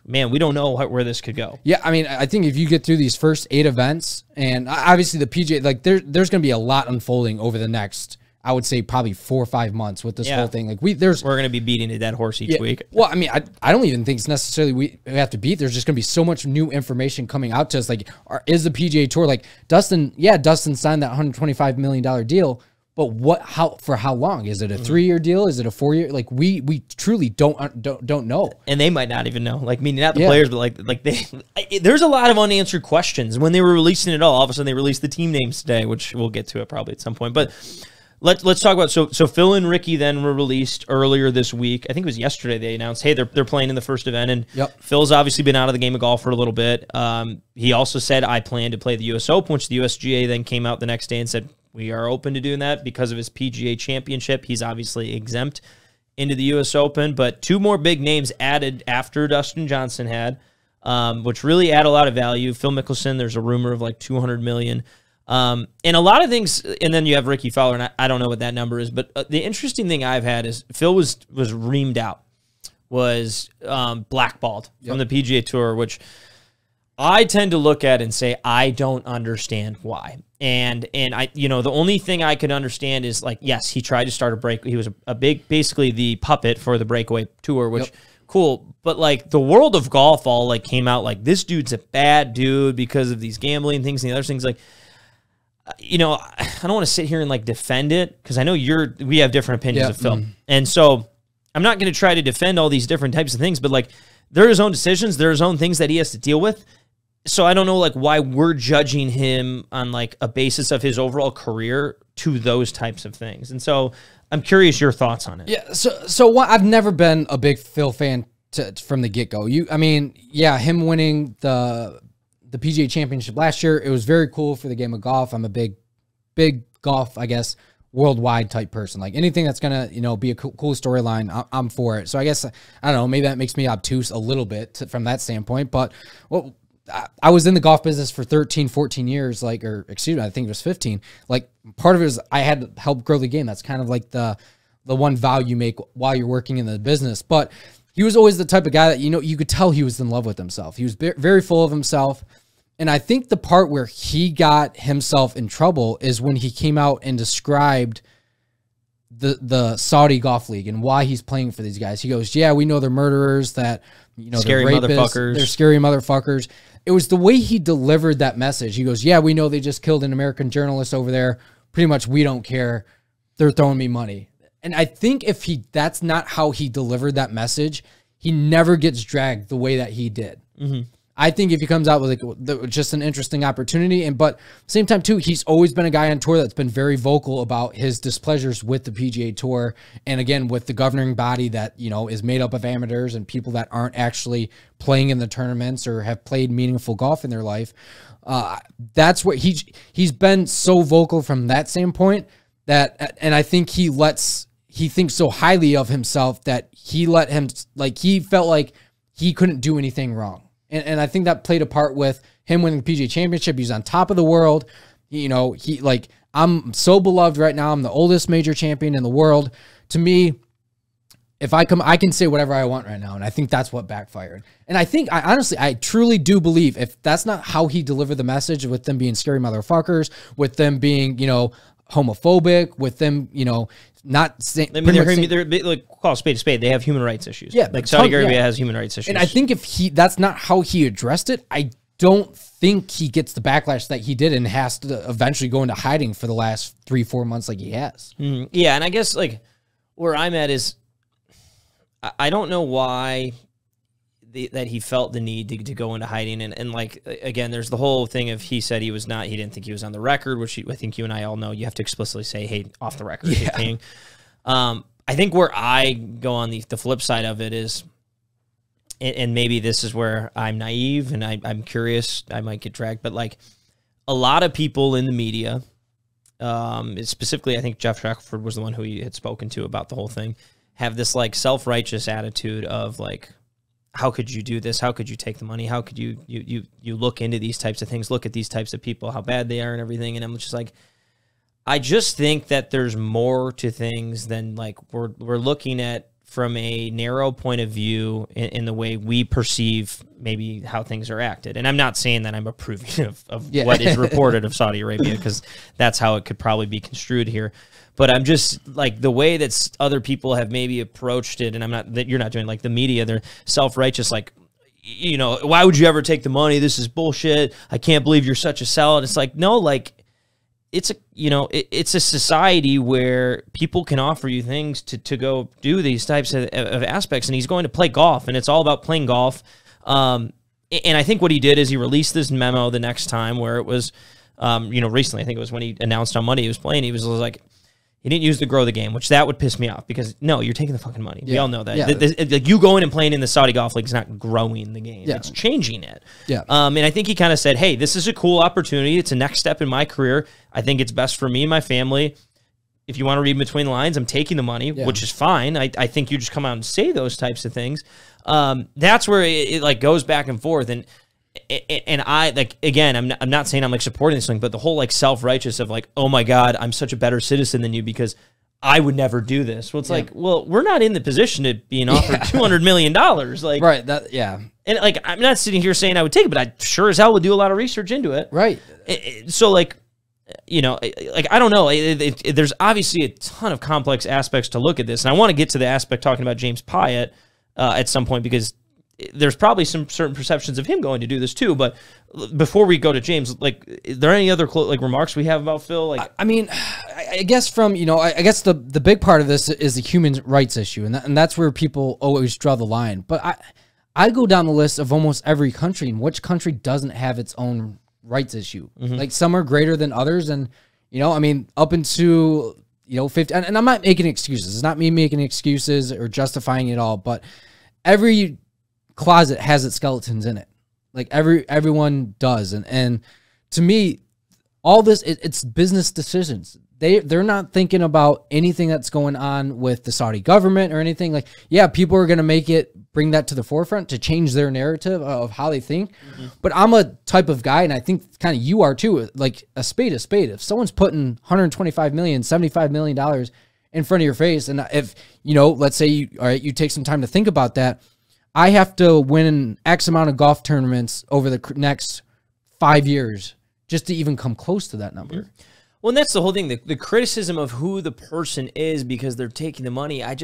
man, we don't know where this could go. Yeah, I mean, I think if you get through these first 8 events, and obviously the PGA, like there's going to be a lot unfolding over the next, I would say probably 4 or 5 months with this whole thing. Like we're going to be beating a dead horse each week. Well, I mean, I don't even think it's necessarily we have to beat. There's just going to be so much new information coming out to us. Like, is the PGA Tour like Dustin signed that $125 million deal. But for how long? Is it a 3-year deal? Is it a 4-year? Like we truly don't know. And they might not even know. Like, meaning not the players, but there's a lot of unanswered questions. When they were releasing it all of a sudden they released the team names today, which we'll get to it probably at some point. But let's talk about so Phil and Ricky then were released earlier this week. I think it was yesterday they announced, hey, they're playing in the first event, and Phil's obviously been out of the game of golf for a little bit. He also said, I plan to play the U.S. Open, which the USGA then came out the next day and said, we are open to doing that because of his PGA championship. He's obviously exempt into the U.S. Open, but 2 more big names added after Dustin Johnson had, which really add a lot of value. Phil Mickelson, there's a rumor of like $200 million. And a lot of things, and then you have Ricky Fowler, and I don't know what that number is, but the interesting thing I've had is Phil was reamed out, was blackballed from the PGA Tour, which I tend to look at and say, I don't understand why. And I, you know, the only thing I could understand is like, yes, he tried to start a break. He was a big, basically the puppet for the breakaway tour, which cool. But like the world of golf all like came out like this dude's a bad dude because of these gambling things and the other things. Like, you know, I don't want to sit here and like defend it because I know we have different opinions of film. And so I'm not going to try to defend all these different types of things, but like there are his own decisions, there are his own things that he has to deal with. So I don't know like why we're judging him on like a basis of his overall career to those types of things. And so I'm curious your thoughts on it. Yeah. So I've never been a big Phil fan from the get-go. I mean, yeah, him winning the PGA Championship last year, it was very cool for the game of golf. I'm a big golf, I guess, worldwide type person. Like anything that's gonna, you know, be a cool storyline, I'm for it. So I guess I don't know, maybe that makes me obtuse a little bit from that standpoint. But well, I was in the golf business for 13, 14 years, like, or excuse me, I think it was 15. Like part of it was I had to help grow the game. That's kind of like the one value you make while you're working in the business. But he was always the type of guy that, you know, you could tell he was in love with himself. He was very full of himself. And I think the part where he got himself in trouble is when he came out and described the Saudi Golf League and why he's playing for these guys. He goes, yeah, we know they're murderers, that, you know, scary they're rapists, motherfuckers. They're scary motherfuckers. It was the way he delivered that message. He goes, yeah, we know they just killed an American journalist over there. Pretty much we don't care. They're throwing me money. And I think if that's not how he delivered that message, he never gets dragged the way that he did. I think if he comes out with like just an interesting opportunity, but same time too, he's always been a guy on tour that's been very vocal about his displeasures with the PGA Tour, and again with the governing body that, you know, is made up of amateurs and people that aren't actually playing in the tournaments or have played meaningful golf in their life. That's what he's been so vocal from that standpoint that, and I think he thinks so highly of himself that he felt like he couldn't do anything wrong. And I think that played a part with him winning the PGA Championship. He's on top of the world. You know, I'm so beloved right now. I'm the oldest major champion in the world. To me, if I can say whatever I want right now. And I think that's what backfired. And I think, I truly do believe if that's not how he delivered the message, with them being scary motherfuckers, with them being, you know, homophobic, with them, you know, not saying. I mean, they're like, call a spade a spade. They have human rights issues. Yeah, like Saudi Arabia has human rights issues. And I think if that's not how he addressed it, I don't think he gets the backlash that he did and has to eventually go into hiding for the last 3-4 months like he has. Yeah, and I guess like where I'm at is I don't know why that he felt the need to go into hiding. And like, again, there's the whole thing of he said he didn't think he was on the record, which I think you and I all know you have to explicitly say, hey, off the record. Yeah. I think where I go on the flip side of it is, and maybe this is where I'm naive and I'm curious, I might get dragged, but like a lot of people in the media, specifically I think Jeff Shackelford was the one who he had spoken to about the whole thing, have this like self-righteous attitude of like, how could you do this? How could you take the money? How could you look into these types of things, look at these types of people, how bad they are and everything? And I'm just like, I just think that there's more to things than like we're looking at from a narrow point of view in the way we perceive maybe how things are acted. And I'm not saying that I'm approving of what is reported of Saudi Arabia, because that's how it could probably be construed here. But I'm just like the way that other people have maybe approached it, and I'm not that you're not doing like the media, they're self-righteous, like, you know, why would you ever take the money? This is bullshit. I can't believe you're such a sellout. It's like, no, like it's a, you know, it's a society where people can offer you things to go do these types of aspects, and he's going to play golf, and it's all about playing golf. And I think what he did is he released this memo the next time where it was, you know, recently, I think it was when he announced on Monday he was playing, he was like, he didn't use the grow the game, which that would piss me off because, no, you're taking the fucking money. Yeah. We all know that. Yeah. Like you going and playing in the Saudi Golf League is not growing the game. Yeah. It's changing it. Yeah. And I think he kind of said, hey, this is a cool opportunity. It's a next step in my career. I think it's best for me and my family. If you want to read between the lines, I'm taking the money, which is fine. I think you just come out and say those types of things. That's where it like goes back and forth. And I like, again, I'm not saying I'm like supporting this thing, but the whole like self-righteous of like, oh my God, I'm such a better citizen than you because I would never do this. Well, it's like, well, we're not in the position to being offered $200 million. Like, right. That, yeah. And like, I'm not sitting here saying I would take it, but I sure as hell would do a lot of research into it. Right. So like, you know, like, I don't know. There's obviously a ton of complex aspects to look at this. And I want to get to the aspect talking about James Pyatt. at some point, because there's probably some certain perceptions of him going to do this too. But before we go to James, like, is there any other remarks we have about Phil? Like, I mean, I guess from, I guess the big part of this is the human rights issue, and that's where people always draw the line. But I go down the list of almost every country, and which country doesn't have its own rights issue? Like, some are greater than others, and I mean, up into 50, and I'm not making excuses. It's not me making excuses or justifying it all, but every closet has its skeletons in it. Like, everyone does, and to me, all this, it's business decisions. They're not thinking about anything that's going on with the Saudi government or anything. Like, yeah, people are going to bring that to the forefront to change their narrative of how they think. But I'm a type of guy, and I think kind of you are too, like, a spade is spade. If someone's putting $125 million, $75 million in front of your face, and if, let's say you take some time to think about that, I have to win X amount of golf tournaments over the next 5 years just to even come close to that number. Well, and that's the whole thing, the criticism of who the person is because they're taking the money. I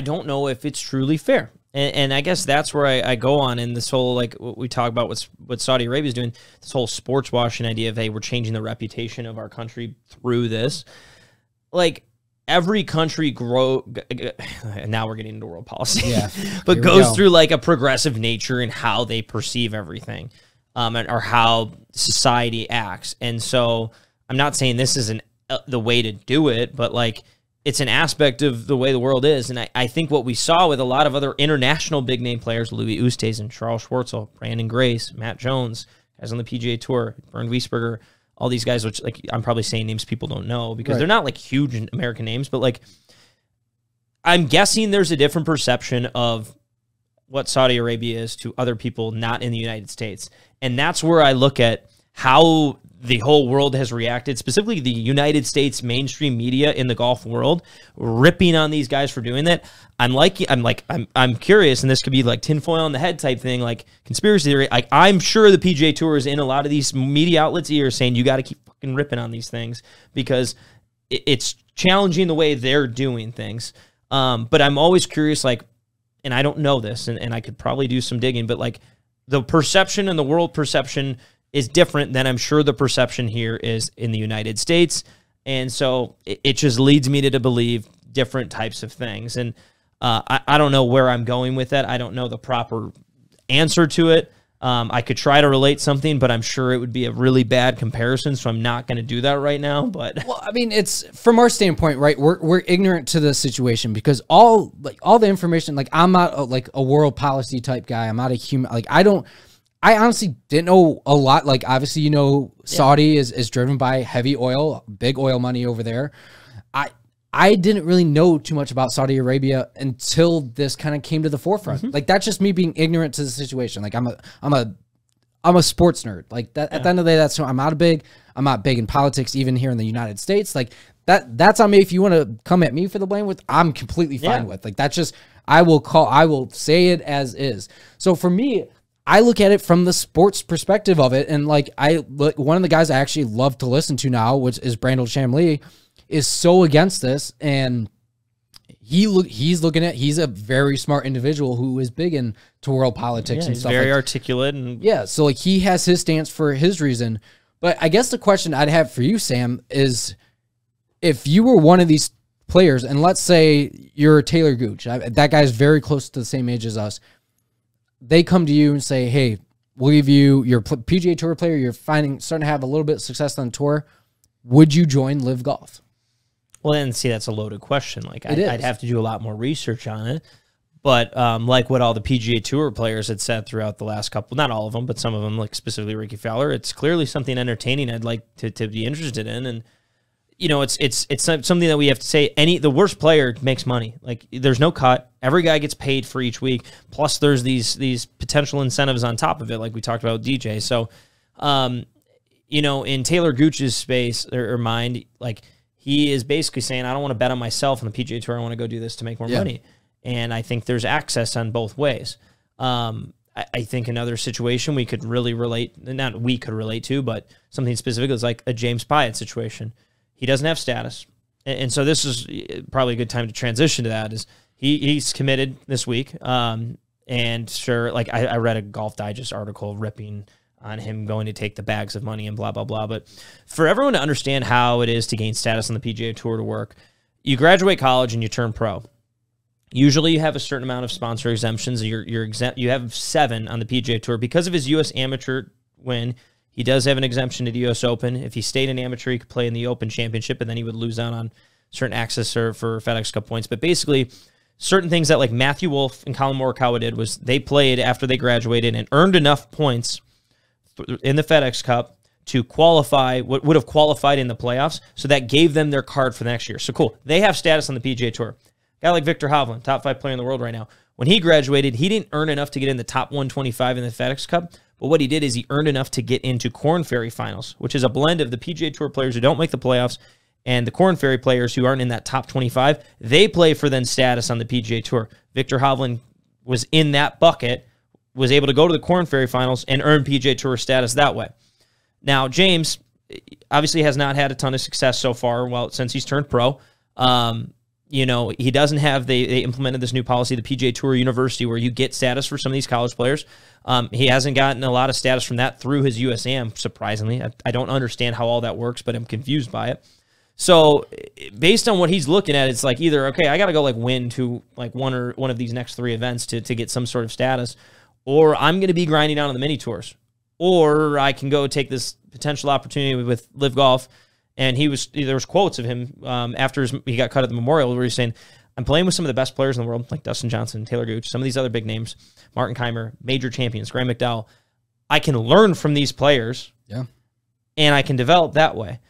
don't know if it's truly fair. And I guess that's where I go on in this whole, like, what we talk about what Saudi Arabia is doing, this whole sports washing idea of, hey, we're changing the reputation of our country through this. Like, every country now we're getting into world policy, but goes through, like, a progressive nature in how they perceive everything, or how society acts. And so I'm not saying this isn't the way to do it, but, like, it's an aspect of the way the world is. And I think what we saw with a lot of other international big-name players, Louis Oosthuizen, Charles Schwartzel, Brandon Grace, Matt Jones, guys on the PGA Tour, Bernd Wiesberger, all these guys, which, like, I'm probably saying names people don't know because they're not, like, huge American names, but, like, I'm guessing there's a different perception of what Saudi Arabia is to other people not in the United States. And that's where I look at how the whole world has reacted, specifically the United States mainstream media in the golf world, ripping on these guys for doing that. I'm curious, and this could be like tinfoil on the head type thing, like conspiracy theory. Like, I'm sure the PGA Tour is in a lot of these media outlets' ears saying you got to keep fucking ripping on these things because it's challenging the way they're doing things. But I'm always curious, like, and I don't know this, and I could probably do some digging, but, like, the perception and the world perception is different than I'm sure the perception here is in the United States. And so it just leads me to believe different types of things. And I don't know where I'm going with that. I don't know the proper answer to it. I could try to relate something, but I'm sure it would be a really bad comparison, so I'm not going to do that right now. But well, I mean, it's from our standpoint, right? We're ignorant to the situation because all the information, like, I'm not a world policy type guy. I'm not a human. Like, I honestly didn't know a lot. Like, obviously, Saudi is driven by heavy oil, big oil money over there. I didn't really know too much about Saudi Arabia until this kind of came to the forefront. Like, that's just me being ignorant to the situation. Like, I'm a sports nerd. Like, that at the end of the day, I'm not big in politics, even here in the United States. Like, that's on me. If you want to come at me for the blame I'm completely fine with. Like, that's just, I will say it as is. So for me, I look at it from the sports perspective of it. And, like, one of the guys I actually love to listen to now, which is Brandel Chambly, is so against this. And he's a very smart individual who is big into world politics and stuff. Very articulate. And so, like, he has his stance for his reason. But I guess the question I'd have for you, Sam, is if you were one of these players, and let's say you're Taylor Gooch, that guy's very close to the same age as us. They come to you and say, hey, we'll give you your PGA Tour player. You're starting to have a little bit of success on the tour. Would you join LIV Golf? Well, then, see, that's a loaded question. Like, I'd have to do a lot more research on it. But like what all the PGA Tour players had said throughout the last couple, not all of them, but some of them, like specifically Ricky Fowler, it's clearly something entertaining I'd like to be interested in. And, it's something that we have to say. The worst player makes money. Like, there's no cut. Every guy gets paid for each week. Plus, there's these potential incentives on top of it, like we talked about with DJ. So, in Taylor Gooch's space or mind, like, he is basically saying, I don't want to bet on myself on the PGA Tour. I want to go do this to make more money. And I think there's access on both ways. I think another situation we could really relate, not we could relate to, but something specific is like a James Pyatt situation. He doesn't have status. And so this is probably a good time to transition to that is he's committed this week. And sure, like I read a Golf Digest article ripping on him going to take the bags of money and blah, blah, blah. But for everyone to understand how it is to gain status on the PGA Tour to work, you graduate college and you turn pro. Usually you have a certain amount of sponsor exemptions. You're exempt. You have 7 on the PGA Tour. Because of his U.S. Amateur win, he does have an exemption to the U.S. Open. If he stayed an amateur, he could play in the Open Championship, and then he would lose out on certain access for FedEx Cup points. But basically, certain things that like Matthew Wolff and Colin Morikawa did was they played after they graduated and earned enough points in the FedEx Cup to qualify, what would have qualified in the playoffs, so that gave them their card for the next year. So cool. They have status on the PGA Tour. A guy like Victor Hovland, top 5 player in the world right now. When he graduated, he didn't earn enough to get in the top 125 in the FedEx Cup, but what he did is he earned enough to get into Korn Ferry Finals, which is a blend of the PGA Tour players who don't make the playoffs and the Korn Ferry players who aren't in that top 25. They play for then status on the PGA Tour. Victor Hovland was in that bucket, was able to go to the Korn Ferry Finals and earn PGA Tour status that way. Now, James obviously has not had a ton of success so far since he's turned pro. You know, he doesn't have, they implemented this new policy, the PGA Tour University, where you get status for some of these college players. He hasn't gotten a lot of status from that through his USAM, surprisingly. I don't understand how all that works, but I'm confused by it. So based on what he's looking at, it's like either, okay, I got to go like win to like one of these next 3 events to get some sort of status, or I'm going to be grinding down on the mini tours, or I can go take this potential opportunity with LIV Golf. And there was quotes of him after he got cut at the Memorial where he's saying, I'm playing with some of the best players in the world, like Dustin Johnson, Taylor Gooch, some of these other big names, Martin Keimer, major champions, Graham McDowell. I can learn from these players, and I can develop that way.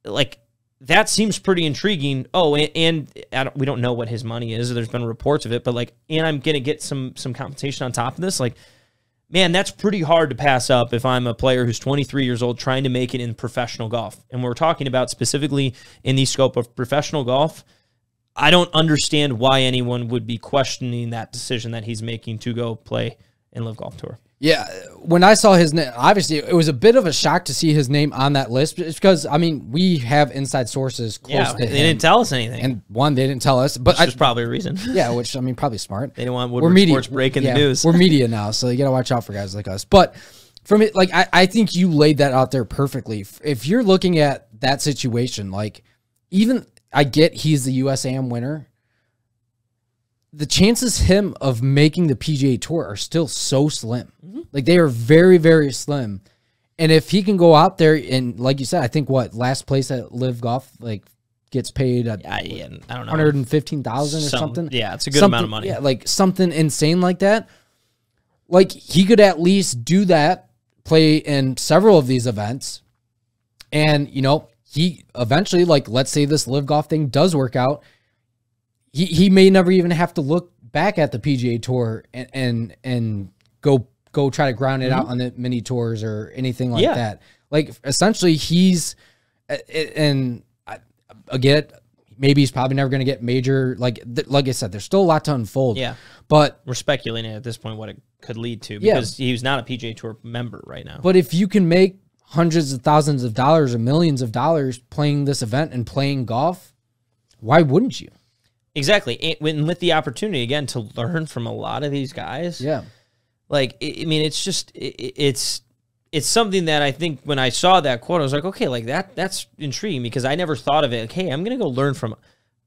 Like, that seems pretty intriguing. Oh, and we don't know what his money is. There's been reports of it, but like, and I'm going to get some compensation on top of this. Like, man, that's pretty hard to pass up if I'm a player who's 23 years old trying to make it in professional golf. And we're talking about specifically in the scope of professional golf. I don't understand why anyone would be questioning that decision that he's making to go play in LIV Golf Tour. Yeah, when I saw his name, obviously it was a bit of a shock to see his name on that list. It's because, I mean, we have inside sources close to him. They didn't tell us anything. And one, they didn't tell us. But there's probably a reason. Yeah, which, I mean, probably smart. They didn't want Woodward Sports breaking the news. We're media now, so you got to watch out for guys like us. But from it, like, I think you laid that out there perfectly. If you're looking at that situation, like, even, I get he's the USAM winner. The chances him of making the PGA Tour are still so slim. Like, they are very, very slim. And if he can go out there and, like you said, I think last place at LIV Golf, like, gets paid at I don't know, $115,000 or something. Yeah, it's a good amount of money. Yeah, like something insane like that. Like, he could at least do that, play in several of these events, and, you know, he eventually, like, let's say this LIV Golf thing does work out, he may never even have to look back at the PGA Tour and go try to ground it out on the mini tours or anything like that. Like, essentially, he's and again, maybe he's probably never going to get major. Like I said, there's still a lot to unfold. Yeah, but we're speculating at this point what it could lead to because he's not a PGA Tour member right now. But if you can make hundreds of thousands of dollars or millions of dollars playing this event and playing golf, why wouldn't you? Exactly. With the opportunity, again, to learn from a lot of these guys. Yeah. Like, I mean, it's just, it's something that I think when I saw that quote, I was like, okay, like that's intriguing because I never thought of it. Like, hey, I'm going to go learn from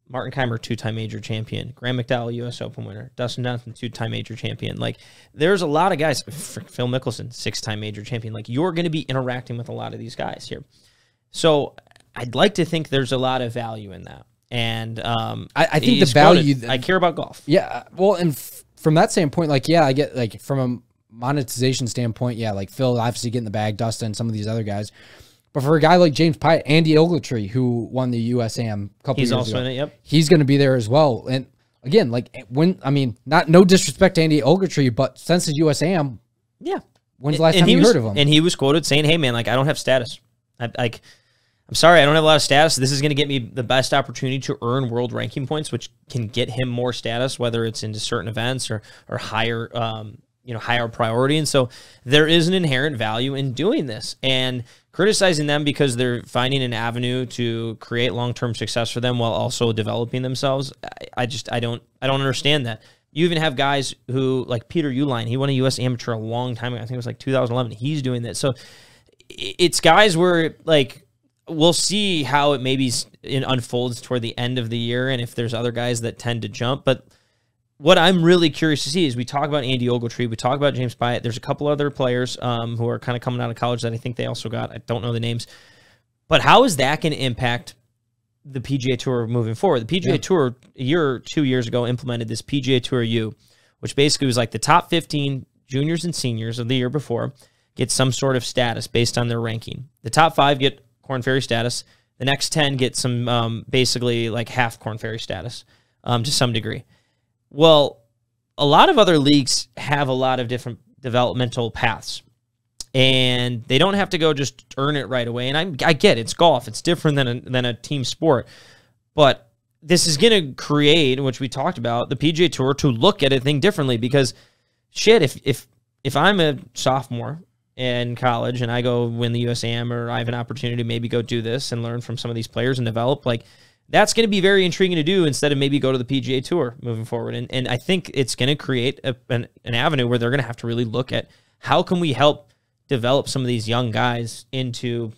Martin Keimer, 2-time major champion, Graham McDowell, U.S. Open winner, Dustin Johnson, 2-time major champion. Like, there's a lot of guys, Phil Mickelson, 6-time major champion. Like, you're going to be interacting with a lot of these guys here. So I'd like to think there's a lot of value in that. And I think the value I care about golf. Yeah, well, and from that standpoint, like, yeah, I get, like, from a monetization standpoint, yeah, like Phil obviously getting the bag, Dustin, some of these other guys. But for a guy like James Pyatt, Andy Ogletree, who won the USAM a couple years ago, he's also in it. Yep, he's going to be there as well. And again, like, I mean, no disrespect to Andy Ogletree, but since the USAM, yeah, when's the last time you heard of him? And he was quoted saying, "Hey, man, like, I don't have status. I'm sorry, I don't have a lot of status. This is going to get me the best opportunity to earn world ranking points, which can get him more status, whether it's into certain events or higher, higher priority. And so there is an inherent value in doing this. And criticizing them because they're finding an avenue to create long-term success for them while also developing themselves. I don't understand that. You even have guys who, like Peter Uihlein, he won a U.S. Amateur a long time ago. I think it was like 2011. He's doing that. So it's guys where, like, we'll see how it maybe unfolds toward the end of the year and if there's other guys that tend to jump. But what I'm really curious to see is we talk about Andy Ogletree, we talk about James Piot. There's a couple other players who are kind of coming out of college that I think they also got. I don't know the names. But how is that going to impact the PGA Tour moving forward? The PGA Tour, a year or 2 years ago, implemented this PGA Tour U, which basically was like the top 15 juniors and seniors of the year before get some sort of status based on their ranking. The top 5 get Korn Ferry status. The next 10 get some basically like half Korn Ferry status to some degree. Well, a lot of other leagues have a lot of different developmental paths, and they don't have to go just earn it right away. And I get it. It's golf. It's different than a team sport. But this is going to create, which we talked about, the PGA Tour to look at a thing differently because, shit, if I'm a sophomore in college and I go win the USAM or I have an opportunity to maybe go do this and learn from some of these players and develop, like, that's going to be very intriguing to do instead of maybe go to the PGA Tour moving forward. And I think it's going to create an avenue where they're going to have to really look at how can we help develop some of these young guys into,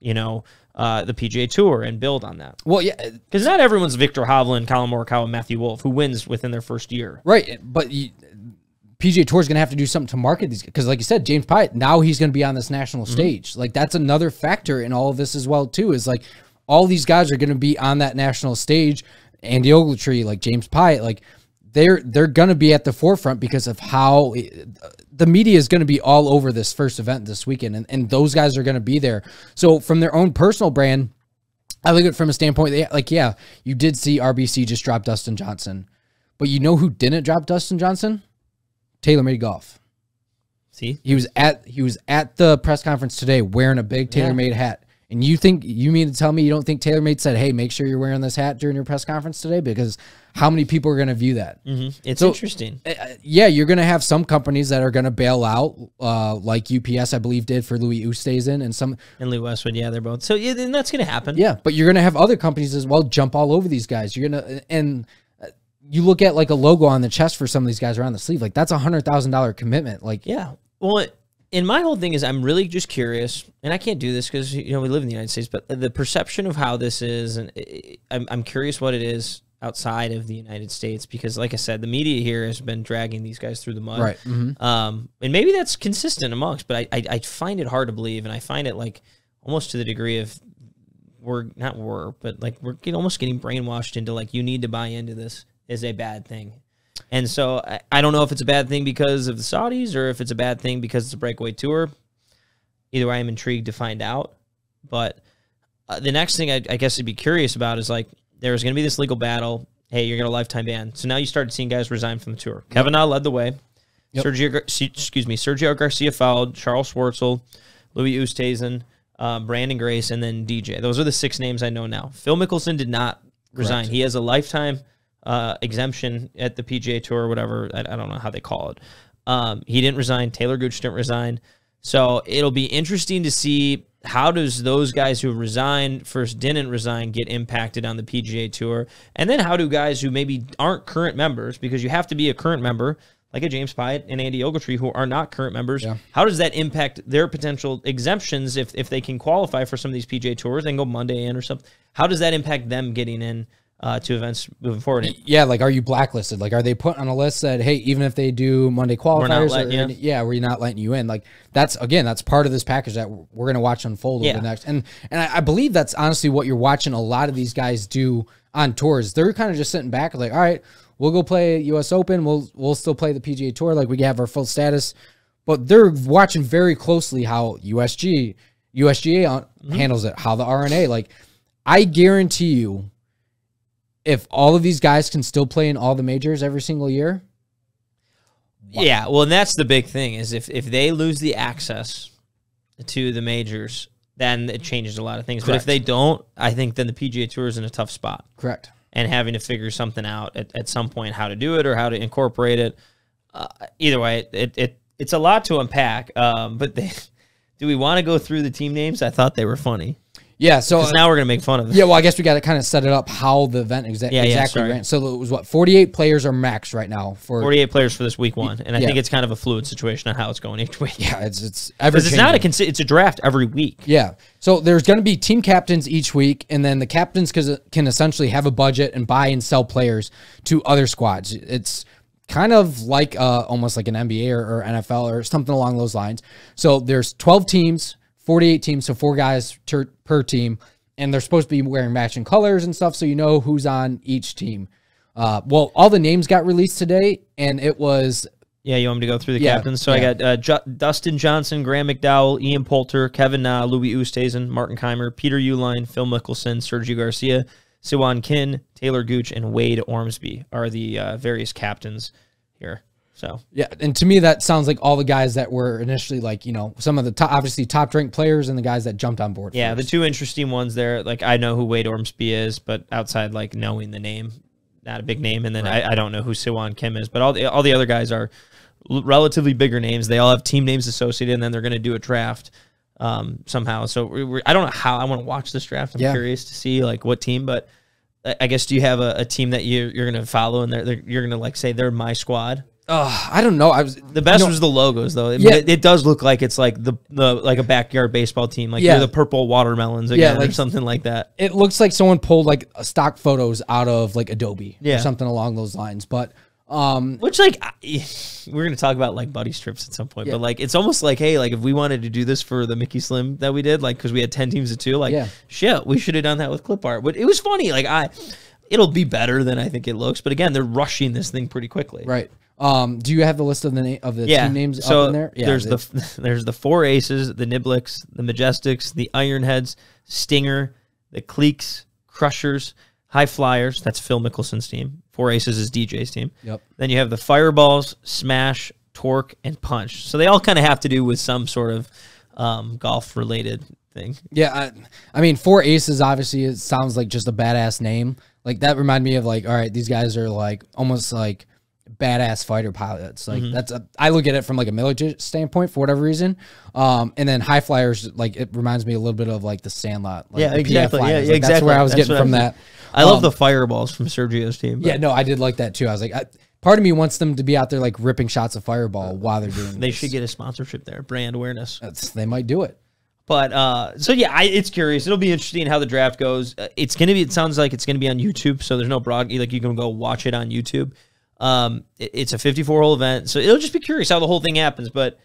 the PGA Tour and build on that. Well, yeah. Because not everyone's Victor Hovland, Colin Morikawa, and Matthew Wolff, who wins within their first year. Right, but PGA Tour is going to have to do something to market these, because like you said, James Piot, now he's going to be on this national stage. Like, that's another factor in all of this as well, too, is like, all these guys are going to be on that national stage. Andy Ogletree, like James Piot, like they're going to be at the forefront because of how the media is going to be all over this first event this weekend, and those guys are going to be there. So from their own personal brand, I look at it from a standpoint, you did see RBC just drop Dustin Johnson, but you know who didn't drop Dustin Johnson? TaylorMade Golf. See, he was at the press conference today wearing a big TaylorMade hat. And you mean to tell me you don't think TaylorMade said, hey, make sure you're wearing this hat during your press conference today? Because how many people are going to view that? It's interesting. Yeah, you're going to have some companies that are going to bail out, like UPS, I believe, did for Louis Oosthuizen and Lee Westwood. Yeah, they're both. So yeah, then that's going to happen. Yeah, but you're going to have other companies as well jump all over these guys. You're going to, and you look at like a logo on the chest for some of these guys around the sleeve, like that's $100,000 commitment. Like, yeah, well. And my whole thing is I'm really just curious, and I can't do this because, we live in the United States, but the perception of how this is, and I'm curious what it is outside of the United States because, like I said, the media here has been dragging these guys through the mud. Right. And maybe that's consistent amongst, but I find it hard to believe, and I find it like almost to the degree of we're almost getting brainwashed into like you need to buy into this is a bad thing. And so I don't know if it's a bad thing because of the Saudis or if it's a bad thing because it's a breakaway tour. Either way, I'm intrigued to find out. But the next thing I guess I'd be curious about is like there's going to be this legal battle. Hey, you're going to lifetime ban. So now you started seeing guys resign from the tour. Kevin Na led the way. Yep. Sergio Garcia fouled. Charles Schwartzel, Louis Oosthuizen, Brandon Grace, and then DJ. Those are the 6 names I know now. Phil Mickelson did not resign. Correct. He has a lifetime exemption at the PGA Tour or whatever. I don't know how they call it. He didn't resign. Taylor Gooch didn't resign. So it'll be interesting to see how does those guys who didn't resign get impacted on the PGA Tour, and then how do guys who maybe aren't current members, because you have to be a current member, like a James Piot and Andy Ogletree, who are not current members, how does that impact their potential exemptions if they can qualify for some of these PGA Tours and go Monday in or something? How does that impact them getting in to events moving forward? Yeah, like are you blacklisted? Like are they put on a list that, hey, even if they do Monday qualifiers, we're not letting you in? Like that's part of this package that we're going to watch unfold over the next. And I believe that's honestly what you're watching a lot of these guys do on tours. They're kind of just sitting back like, all right, we'll go play US Open. We'll still play the PGA Tour. Like we have our full status, but they're watching very closely how USGA handles it, how the RNA, like I guarantee you, if all of these guys can still play in all the majors every single year. Wow. Yeah, well, and that's the big thing is if they lose the access to the majors, then it changes a lot of things. Correct. But if they don't, I think then the PGA Tour is in a tough spot. Correct. And having to figure something out at some point, how to do it or how to incorporate it. Either way, it's a lot to unpack. But Do we want to go through the team names? I thought they were funny. Yeah, so now we're gonna make fun of it. Yeah, well, I guess we got to kind of set it up how the event exactly ran. So it was what 48 players are max right now for 48 players for this week 1, and I think it's kind of a fluid situation on how it's going each week. Yeah, it's ever it's not it's a draft every week. Yeah, so there's going to be team captains each week, and then the captains can essentially have a budget and buy and sell players to other squads. It's kind of like almost like an NBA or NFL or something along those lines. So there's 12 teams. 48 teams, so 4 guys per team, and they're supposed to be wearing matching colors and stuff, so you know who's on each team. Well, all the names got released today, and it was... Yeah, you want me to go through the captains? So I got Dustin Johnson, Graham McDowell, Ian Poulter, Kevin Na, Louis Oosthuizen, Martin Keimer, Peter Uihlein, Phil Mickelson, Sergio Garcia, Siwon Kin, Taylor Gooch, and Wade Ormsby are the various captains here. So yeah, and to me that sounds like all the guys that were initially like, you know, some of the obviously top ranked players and the guys that jumped on board. Yeah, first. The 2 interesting ones there, like I know who Wade Ormsby is, but outside like knowing the name, not a big name, and then I don't know who Siwon Kim is, but all the other guys are relatively bigger names. They all have team names associated, and then they're going to do a draft somehow. So I don't know how I want to watch this draft. I'm curious to see like what team, but I guess do you have a team that you're going to follow and you're going to like say they're my squad? I don't know. The best was the logos though. It does look like it's like the like a backyard baseball team. Like you're the purple watermelons again, like, or something like that. It looks like someone pulled like stock photos out of like Adobe or something along those lines. But which like we're gonna talk about like buddy strips at some point. But like it's almost like, hey, like if we wanted to do this for the Mickey Slim that we did, like because we had 10 teams of 2, like shit, we should have done that with clip art. But it was funny. Like it'll be better than I think it looks. But again, they're rushing this thing pretty quickly. Right. Do you have the list of the team names up in there? Yeah, there's the 4 aces, the Niblicks, the Majestics, the Ironheads, Stinger, the Cleeks, Crushers, High Flyers. That's Phil Mickelson's team. 4 aces is DJ's team. Yep. Then you have the Fireballs, Smash, Torque, and Punch. So they all kind of have to do with some sort of golf related thing. Yeah, I mean 4 aces. Obviously, it sounds like just a badass name. Like that reminded me of like, all right, these guys are like almost like badass fighter pilots. Like I look at it from like a military standpoint for whatever reason. And then High Flyers, like it reminds me a little bit of like the Sandlot. Like the exactly. PF Like, exactly. That's where I was getting from that. I love the Fireballs from Sergio's team. Yeah, no, I did like that too. I was like, part of me wants them to be out there like ripping shots of Fireball while they're doing They should get a sponsorship there, brand awareness. They might do it. But so yeah, it's curious. It'll be interesting how the draft goes. It's gonna be. It sounds like it's gonna be on YouTube, so there's no like you can go watch it on YouTube. It's a 54-hole event, so it'll just be curious how the whole thing happens. But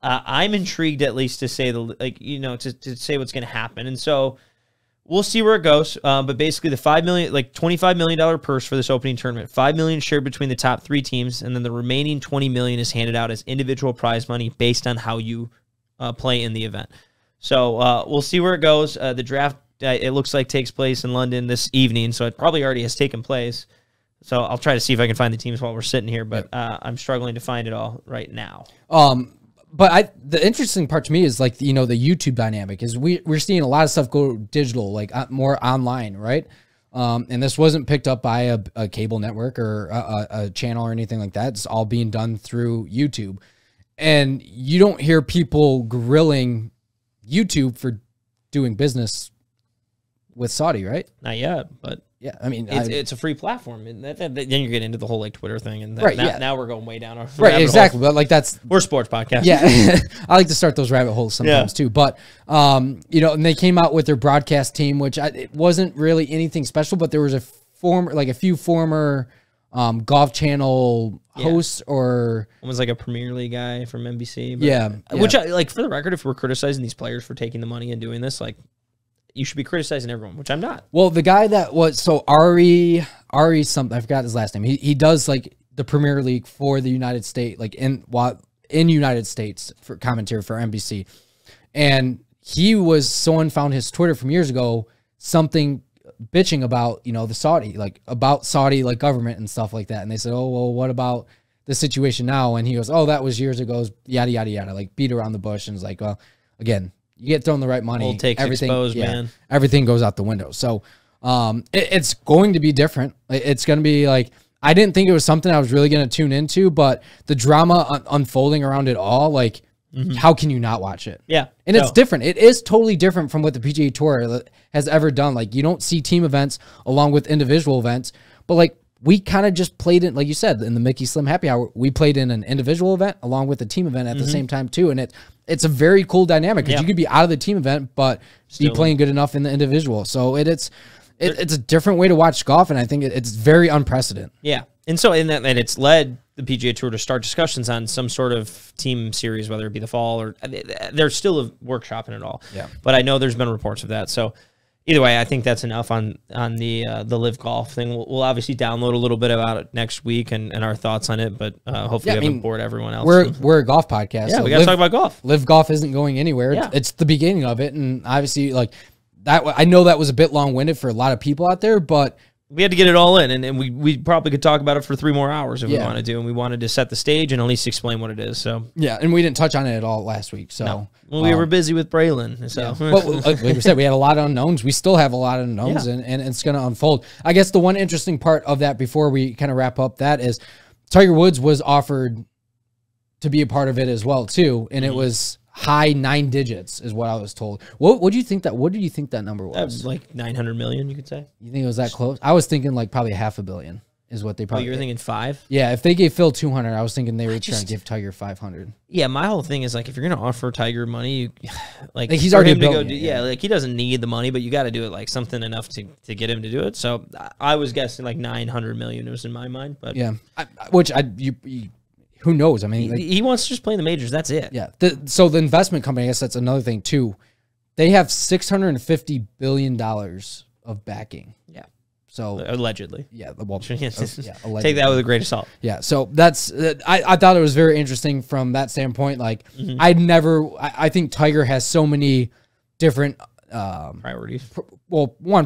I'm intrigued at least to say to say what's going to happen, and so we'll see where it goes. But basically, the $25 million purse for this opening tournament, $5 million shared between the top 3 teams, and then the remaining $20 million is handed out as individual prize money based on how you play in the event. So we'll see where it goes. The draft it looks like takes place in London this evening, so it probably already has taken place. So I'll try to see if I can find the teams while we're sitting here, but I'm struggling to find it all right now. But the interesting part to me is like, you know, the YouTube dynamic is we're seeing a lot of stuff go digital, like more online, right? And this wasn't picked up by a cable network or a channel or anything like that. It's all being done through YouTube. And you don't hear people grilling YouTube for doing business with Saudi, right? Not yet, but... Yeah, I mean, it's a free platform, and then you get into the whole like Twitter thing, and now we're going way down our exactly. But like we're a sports podcast. Yeah, I like to start those rabbit holes sometimes too. But you know, and they came out with their broadcast team, which it wasn't really anything special, but there was a few former Golf Channel hosts or one was like a Premier League guy from NBC. But, which I like for the record, if we're criticizing these players for taking the money and doing this, like. You should be criticizing everyone, which I'm not. Well, the guy that was Ari something, I forgot his last name. He does like the Premier League for the United States, like in United States for commentary for NBC. And someone found his Twitter from years ago, something bitching about, you know, the Saudi government and stuff like that. And they said, oh, well, what about the situation now? And he goes, oh, that was years ago, yada, yada, yada, like beat around the bush. And it's like, well, again, you get thrown the right money. Old takes exposed, man. Everything goes out the window. So it's going to be different. It's going to be like, I didn't think it was something I was really going to tune into, but the drama unfolding around it all, like how can you not watch it? Yeah. And it's different. It is totally different from what the PGA Tour has ever done. Like, you don't see team events along with individual events, but like, we kind of just played it, like you said, in the Mickey Slim Happy Hour, we played in an individual event along with a team event at the same time too. And it's a very cool dynamic because you could be out of the team event, but be playing good enough in the individual. So it's a different way to watch golf. And I think it's very unprecedented. Yeah. And so and it's led the PGA Tour to start discussions on some sort of team series, whether it be the fall or they're still workshopping it all. Yeah. But I know there's been reports of that. So either way, I think that's enough on the LIV golf thing. We'll obviously download a little bit about it next week and our thoughts on it, but hopefully we haven't bored everyone else. We're a golf podcast. Yeah, so we got to talk about golf. LIV golf isn't going anywhere. Yeah. It's the beginning of it, and obviously, like that. I know that was a bit long-winded for a lot of people out there, but we had to get it all in, and we probably could talk about it for 3 more hours if we wanted to, and we wanted to set the stage and at least explain what it is. So yeah, and we didn't touch on it at all last week. So no. Well, we were busy with Braylon. So well, like we said, we had a lot of unknowns. We still have a lot of unknowns, and it's going to unfold. I guess the one interesting part of that before we kind of wrap up that is Tiger Woods was offered to be a part of it as well too, and it was high 9 digits is what I was told. What do you think what did you think that number was? That was like 900 million, you could say. You think it was that close? I was thinking like probably $500 million is what they probably. Oh, you're thinking 5? Yeah, if they gave Phil 200, I was thinking they were trying to give Tiger 500. Yeah, my whole thing is like if you're gonna offer Tiger money, like he's already built. Like he doesn't need the money, but you got to do it like something enough to get him to do it. So I was guessing like 900 million was in my mind, but yeah, who knows? I mean, he wants to just play in the majors. That's it. Yeah. So the investment company, I guess that's another thing too. They have $650 billion of backing. Yeah. So allegedly. Yeah. Well, take that with a grain of salt. Yeah. So that's I thought it was very interesting from that standpoint. Like I think Tiger has so many different priorities.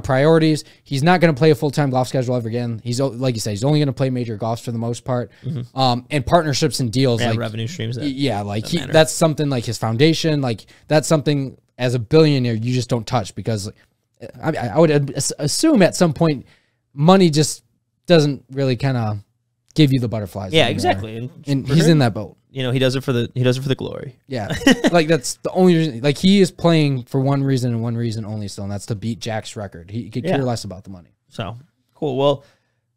Priorities. He's not going to play a full-time golf schedule ever again. He's, like you said, he's only going to play major golfs for the most part. And partnerships and deals, like revenue streams. That's something like his foundation. Like that's something as a billionaire you just don't touch because I would assume at some point money just doesn't really kind of give you the butterflies. Yeah, anymore. Exactly. And he's in that boat. You know, he does it for the glory. Yeah. Like that's the only reason, like he is playing for one reason and one reason only still, and that's to beat Jack's record. He could care less about the money. So cool. Well,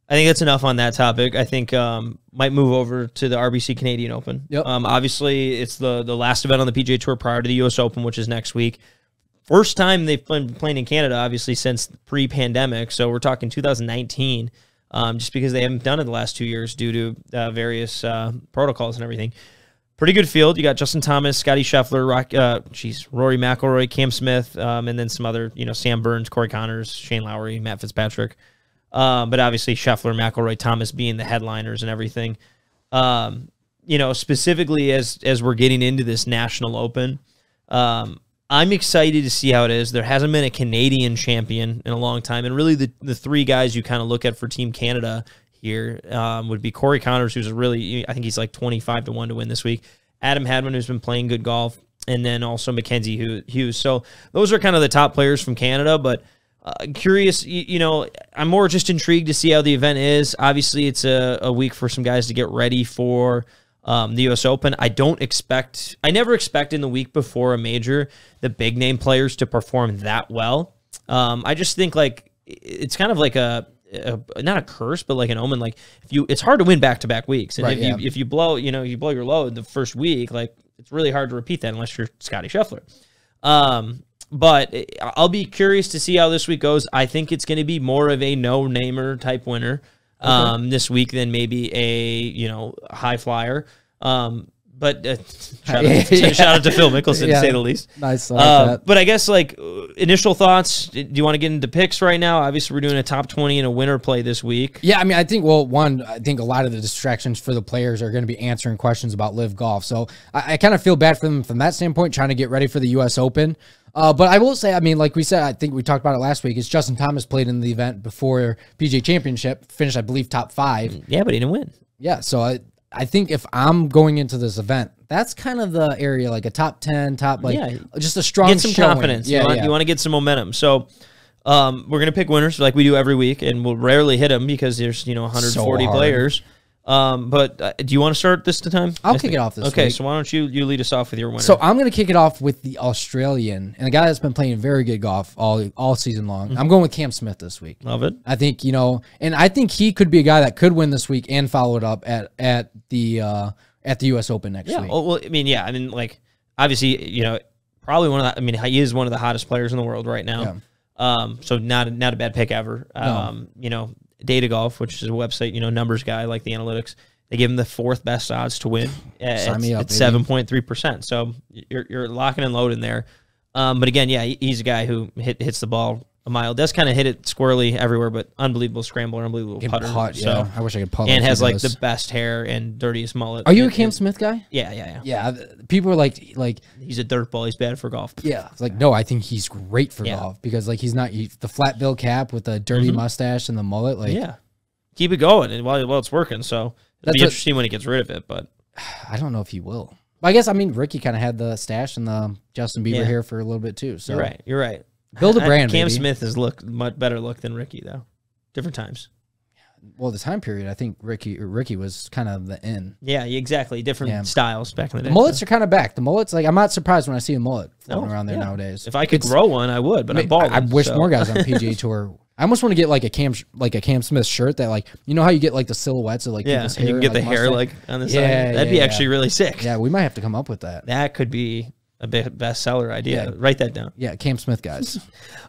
I think that's enough on that topic. I think might move over to the RBC Canadian Open. Yep. Obviously it's the last event on the PGA Tour prior to the US Open, which is next week. First time they've been playing in Canada, obviously, since pre-pandemic. So we're talking 2019. Just because they haven't done it the last 2 years due to various protocols and everything. Pretty good field. You got Justin Thomas, Scotty Scheffler, Rory McIlroy, Cam Smith, and then some other, Sam Burns, Corey Connors, Shane Lowry, Matt Fitzpatrick. But obviously Scheffler, McIlroy, Thomas being the headliners and everything. Specifically as we're getting into this National Open, I'm excited to see how it is. There hasn't been a Canadian champion in a long time. And really the 3 guys you kind of look at for Team Canada here would be Corey Connors, who's I think he's like 25-1 to win this week. Adam Hadwin, who's been playing good golf. And then also Mackenzie Hughes. So those are kind of the top players from Canada. But curious, I'm more just intrigued to see how the event is. Obviously, it's a week for some guys to get ready for the U.S. Open. I never expect in the week before a major the big name players to perform that well. I just think like it's kind of like not a curse, but like an omen. Like it's hard to win back-to-back weeks, and if you blow your load the first week, like it's really hard to repeat that unless you're Scotty Scheffler. But I'll be curious to see how this week goes. I think it's going to be more of a no-namer type winner. This week than maybe a high flyer. But shout out to Phil Mickelson to say the least. Nice. But I guess like initial thoughts. Do you want to get into picks right now? Obviously, we're doing a top 20 and a winner play this week. Yeah, I mean, I think a lot of the distractions for the players are going to be answering questions about LIV golf. So I kind of feel bad for them from that standpoint, trying to get ready for the U.S. Open. But I will say, I mean, like we said, I think we talked about it last week. It's Justin Thomas played in the event before PGA Championship, finished, I believe, top 5. Yeah, but he didn't win. Yeah, so I think if I'm going into this event, that's kind of the area, like a top 10, just a strong get some showing. Confidence. You want to get some momentum. So we're going to pick winners like we do every week, and we'll rarely hit them because there's 140 players. But do you want to start this time? I'll kick it off this week. Okay, so why don't you lead us off with your winner? So I'm going to kick it off with the Australian and a guy that's been playing very good golf all season long. I'm going with Cam Smith this week. Love it. I think, and I think he could be a guy that could win this week and follow it up at the U.S. Open next week. Well, like obviously, probably one of the. I mean, he is one of the hottest players in the world right now. Yeah. So not a bad pick ever. No. Data Golf, which is a website, numbers guy, like the analytics. They give him the 4th best odds to win at 7.3%. So you're locking and loading there. But again, he's a guy who hits the ball a mile. Does kind of hit it squirrely everywhere, but unbelible scrambler, unbelievable putter. So I wish I could putt. And has like the best hair and dirtiest mullet. Are you a Cam Smith guy? Yeah. Yeah, people are like he's a dirtball. He's bad for golf. Yeah, it's like no, I think he's great for golf because like he's the flat bill cap with the dirty mustache and the mullet. Like keep it going and while it's working. So it'll be interesting when he gets rid of it, but I don't know if he will. But I guess Ricky kind of had the stash and the Justin Bieber hair for a little bit too. So You're right. Build a brand. Cam Smith has looked much better look than Ricky though. Different times. Well, the time period, I think Ricky was kind of the in. Yeah, exactly. Different styles back in the day. The mullets are kind of back. The mullets, like I'm not surprised when I see a mullet floating around there nowadays. If I could grow one, I would. But I'm bald. I wish more guys on PGA Tour. I almost want to get like a Cam Smith shirt that like how you get like the silhouettes of like people's hair. You can get the hair like on the side. That'd be actually really sick. Yeah, we might have to come up with that. That could be a bestseller idea. Yeah. Write that down. Yeah, Cam Smith guys.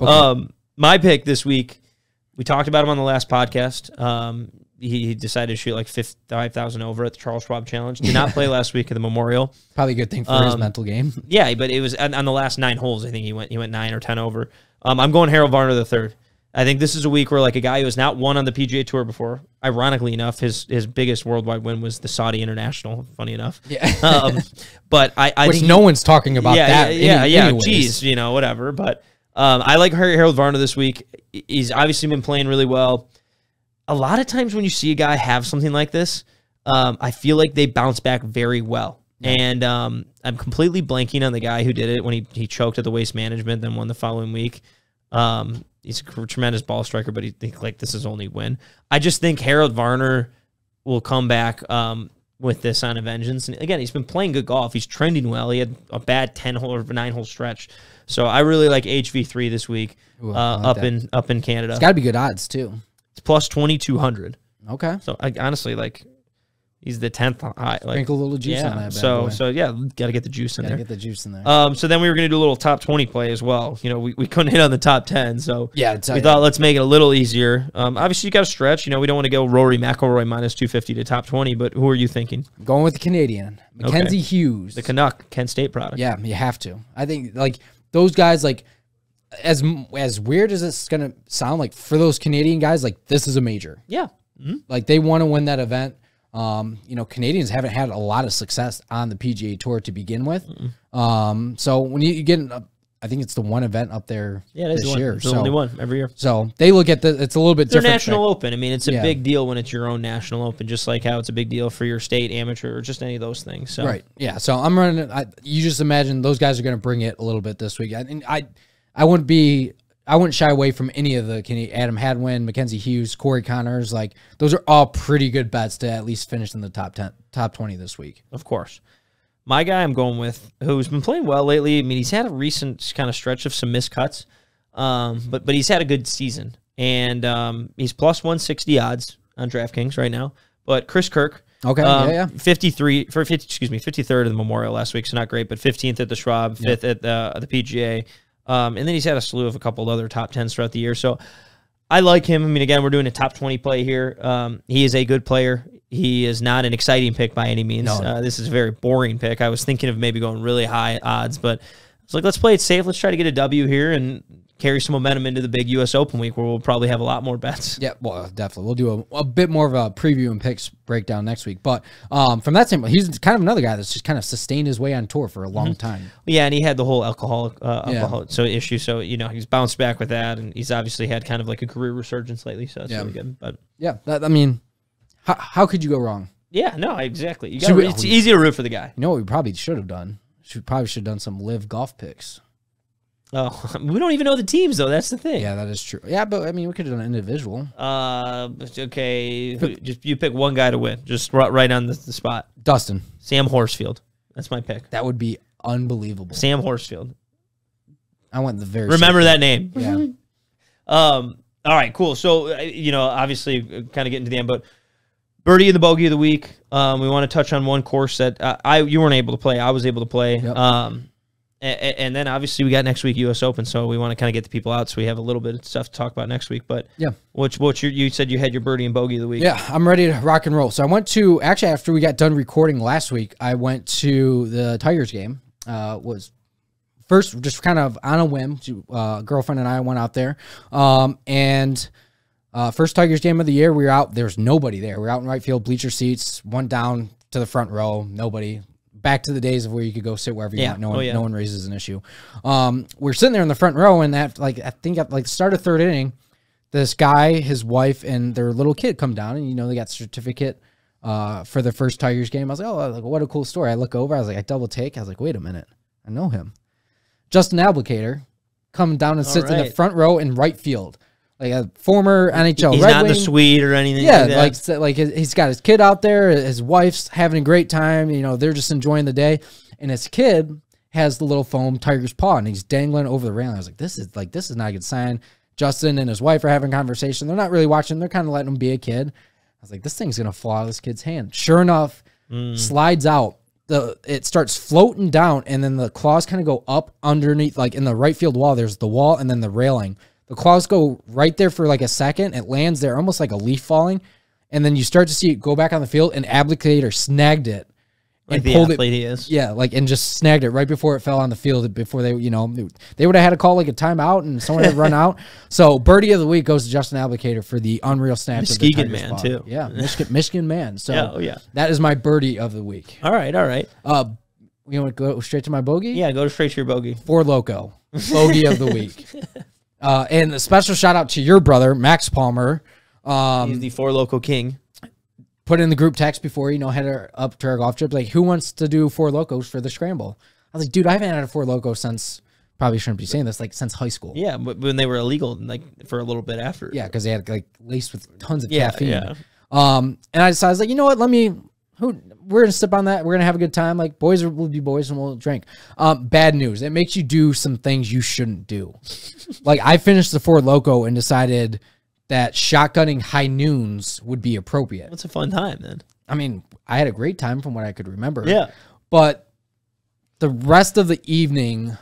Okay. My pick this week, we talked about him on the last podcast. He decided to shoot like 5,000 over at the Charles Schwab Challenge. Did not play last week at the Memorial. Probably a good thing for his mental game. Yeah, but it was on the last 9 holes. I think he went 9 or 10 over. I'm going Harold Varner III. I think this is a week where like a guy who has not won on the PGA Tour before. Ironically enough, his biggest worldwide win was the Saudi International. Funny enough, but I which think no one's talking about that. Geez, whatever. But I like Harold Varner this week. He's obviously been playing really well. A lot of times when you see a guy have something like this, I feel like they bounce back very well. Yeah. And I'm completely blanking on the guy who did it when he choked at the Waste Management, then won the following week. He's a tremendous ball striker, but he think like this is only win. I just think Harold Varner will come back with this on a vengeance. And again, he's been playing good golf. He's trending well. He had a bad 10-hole or 9-hole stretch. So I really like HV3 this week. Ooh, up in Canada. It's got to be good odds too. It's plus 2,200. Okay. So honestly, like he's the 10th high. Like, sprinkle a little juice on that. So yeah, got to get the juice in there. Get the juice in there. So then we were gonna do a little top 20 play as well. We couldn't hit on the top 10, so yeah, we thought let's make it a little easier. Obviously you got to stretch. We don't want to go Rory McIlroy minus 250 to top 20, but who are you thinking? I'm going with the Canadian, Mackenzie Hughes, the Canuck, Kent State product. Yeah, you have to. I think like those guys like. As weird as it's gonna sound, like for those Canadian guys, like this is a major. Yeah, like they want to win that event. Canadians haven't had a lot of success on the PGA Tour to begin with. So when you get, I think it's the one event up there this year. It's the only one every year. So they look at it's a little bit different. National Open. I mean, it's a big deal when it's your own National Open, just like how it's a big deal for your state amateur or just any of those things. So right, yeah. So I'm running. You just imagine those guys are going to bring it a little bit this week, and I wouldn't shy away from any of the Adam Hadwin, Mackenzie Hughes, Corey Connors. Like those are all pretty good bets to at least finish in the top 20 this week. Of course. My guy I'm going with, who's been playing well lately. I mean, he's had a recent kind of stretch of some missed cuts, but he's had a good season. And he's plus 160 odds on DraftKings right now. But Chris Kirk, 53rd at the Memorial last week, so not great, but 15th at the Schwab, 5th at the PGA. And then he's had a slew of a couple other top 10s throughout the year. So I like him. I mean, again, we're doing a top 20 play here. He is a good player. He is not an exciting pick by any means. No. This is a very boring pick. I was thinking of maybe going really high odds, but I was like, let's play it safe. Let's try to get a W here and carry some momentum into the big U.S. Open week where we'll probably have a lot more bets. Yeah, well, definitely. We'll do a bit more of a preview and picks breakdown next week. But from that standpoint, he's kind of another guy that's just kind of sustained his way on tour for a long time. Yeah, and he had the whole alcohol issue. So, he's bounced back with that, and he's obviously had kind of like a career resurgence lately, so that's really good. But yeah, how could you go wrong? Yeah, no, exactly. It's easy to root for the guy. You know what we probably should have done? We probably should have done some LIV golf picks. Oh, we don't even know the teams though. That's the thing. Yeah, that is true. Yeah, but I mean, we could have done an individual. Okay. Just you pick one guy to win. Just right on the spot. Dustin. Sam Horsfield. That's my pick. That would be unbelievable. Sam Horsfield. I went the very. Remember that name. Yeah. All right, cool. So, obviously, kind of getting to the end, but birdie and the bogey of the week. We want to touch on one course that you weren't able to play. I was able to play. Yep. And then, obviously, we got next week U.S. Open, so we want to kind of get the people out so we have a little bit of stuff to talk about next week. But yeah, you said you had your birdie and bogey of the week. Yeah, I'm ready to rock and roll. So I went to, actually, after we got done recording last week, I went to the Tigers game. Was first just kind of on a whim. Girlfriend and I went out there. First Tigers game of the year, we were out. There's nobody there. We were out in right field, bleacher seats, went down to the front row, nobody. Back to the days of where you could go sit wherever you want. No one raises an issue. We're sitting there in the front row, and I think at the start of third inning, this guy, his wife, and their little kid come down, and they got a certificate for the first Tigers game. I was like, oh, what a cool story. I look over, I was like, I double take. I was like, wait a minute, I know him. Justin Applicator come down and sits in the front row in right field. Like a former NHL He's Red not Wing. in the suite or anything. Yeah, like he's got his kid out there. His wife's having a great time. They're just enjoying the day. And his kid has the little foam tiger's paw, and he's dangling over the railing. I was like, this is not a good sign. Justin and his wife are having a conversation. They're not really watching. They're kind of letting him be a kid. I was like, this thing's gonna fall out of this kid's hand. Sure enough, slides out. It starts floating down, and then the claws kind of go up underneath, like in the right field wall. There's the wall and then the railing. The claws go right there for like a second. It lands there almost like a leaf falling. And then you start to see it go back on the field, and Applicator snagged it. And like pulled it. He is. Yeah, and just snagged it right before it fell on the field. Before they would have had to call like a timeout, and someone had run out. So birdie of the week goes to Justin Applicator for the unreal snap. Muskegon man too. Yeah, Michigan man. So yeah. That is my birdie of the week. All right. You want to go straight to my bogey? Yeah, go straight to your bogey. Four Loko, bogey of the week. And a special shout out to your brother, Max Palmer. He's the Four Loko king. Put in the group text before, head up to our golf trip. Like, who wants to do Four Lokos for the scramble? I was like, dude, I haven't had a Four Loko since, probably shouldn't be saying this, like since high school. Yeah, but when they were illegal, like for a little bit after. Yeah, because they had like laced with tons of caffeine. Yeah. And I was like, you know what? We're gonna sip on that. We're gonna have a good time. Like, boys will be boys, and we'll drink. Bad news. It makes you do some things you shouldn't do. Like, I finished the Four Loko and decided that shotgunning high noons would be appropriate. It's a fun time then. I mean, I had a great time from what I could remember. Yeah. But the rest of the evening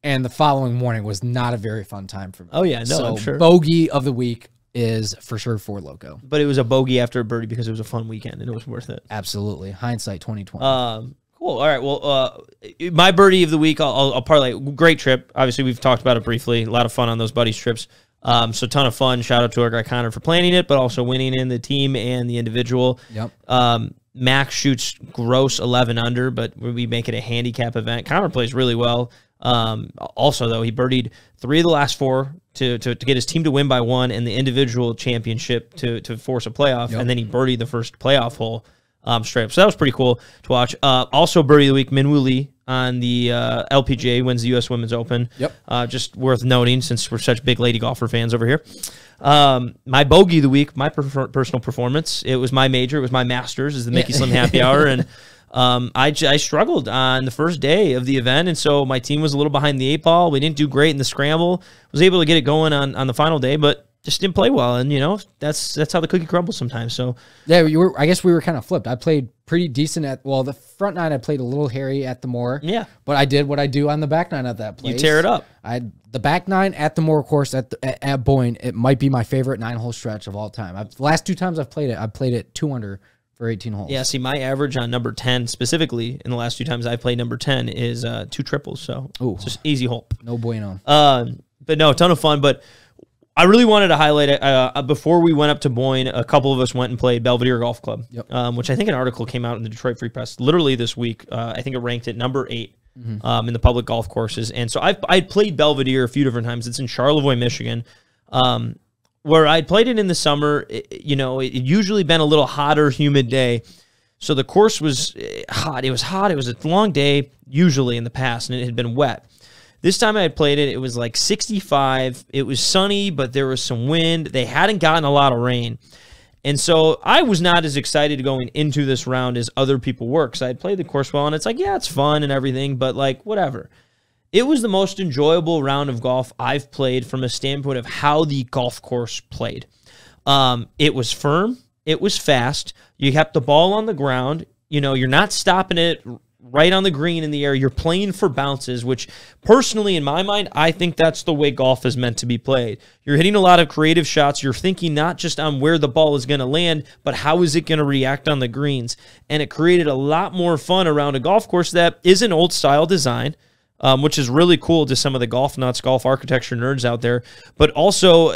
and the following morning was not a very fun time for me. Oh yeah, no, so I'm sure. Bogey of the week is for sure Four Loko. But it was a bogey after a birdie because it was a fun weekend and it was worth it. Absolutely. Hindsight 2020. Cool. All right. Well, my birdie of the week, I'll parlay. Great trip. Obviously, we've talked about it briefly. A lot of fun on those buddies trips. So ton of fun. Shout out to our guy Connor for planning it, but also winning in the team and the individual. Yep. Max shoots gross 11 under, but we make it a handicap event. Connor plays really well. Also, though, he birdied 3 of the last 4 to get his team to win by 1 and the individual championship to force a playoff. Yep. And then he birdied the first playoff hole straight up. So that was pretty cool to watch. Also, birdie of the week, Minwoo Lee on the LPGA wins the U.S. Women's Open. Yep. Just worth noting since we're such big lady golfer fans over here. My bogey of the week, my personal performance. It was my major. It was my Masters. Is the Mickey Slim Happy Hour, and I struggled on the first day of the event, and so my team was a little behind the 8 ball. We didn't do great in the scramble. Was able to get it going on the final day, but just didn't play well. And that's how the cookie crumbles sometimes. So yeah, I guess we were kind of flipped. I played pretty decent at the front 9. I played a little hairy at the Moore. Yeah, but I did what I do on the back 9 at that place. You tear it up. The back 9 at the Moore course at Boyne. It might be my favorite 9-hole stretch of all time. The last 2 times I've played it 2 under for 18 holes. Yeah, see, my average on number 10 specifically in the last 2 times I've played number 10 is 2 triples. So it's just easy hole. No bueno. But no, a ton of fun. But I really wanted to highlight it. Before we went up to Boyne, a couple of us went and played Belvedere Golf Club, which I think an article came out in the Detroit Free Press literally this week. I think it ranked at number 8 in the public golf courses. And so I'd played Belvedere a few different times. It's in Charlevoix, Michigan, where I'd played it in the summer. It usually been a little hotter, humid day. So the course was hot. It was hot. It was a long day, usually in the past, and it had been wet. This time I had played it, it was like 65. It was sunny, but there was some wind. They hadn't gotten a lot of rain. And so I was not as excited going into this round as other people were, because I had played the course well, and it's like, yeah, it's fun and everything, but like, whatever. It was the most enjoyable round of golf I've played from a standpoint of how the golf course played. It was firm. It was fast. You kept the ball on the ground. You know, you're not stopping it right on the green in the air. You're playing for bounces, which personally, in my mind, I think that's the way golf is meant to be played. You're hitting a lot of creative shots. You're thinking not just on where the ball is going to land, but how is it going to react on the greens. And it created a lot more fun around a golf course that is an old style design, which is really cool to some of the golf nuts, golf architecture nerds out there. But also,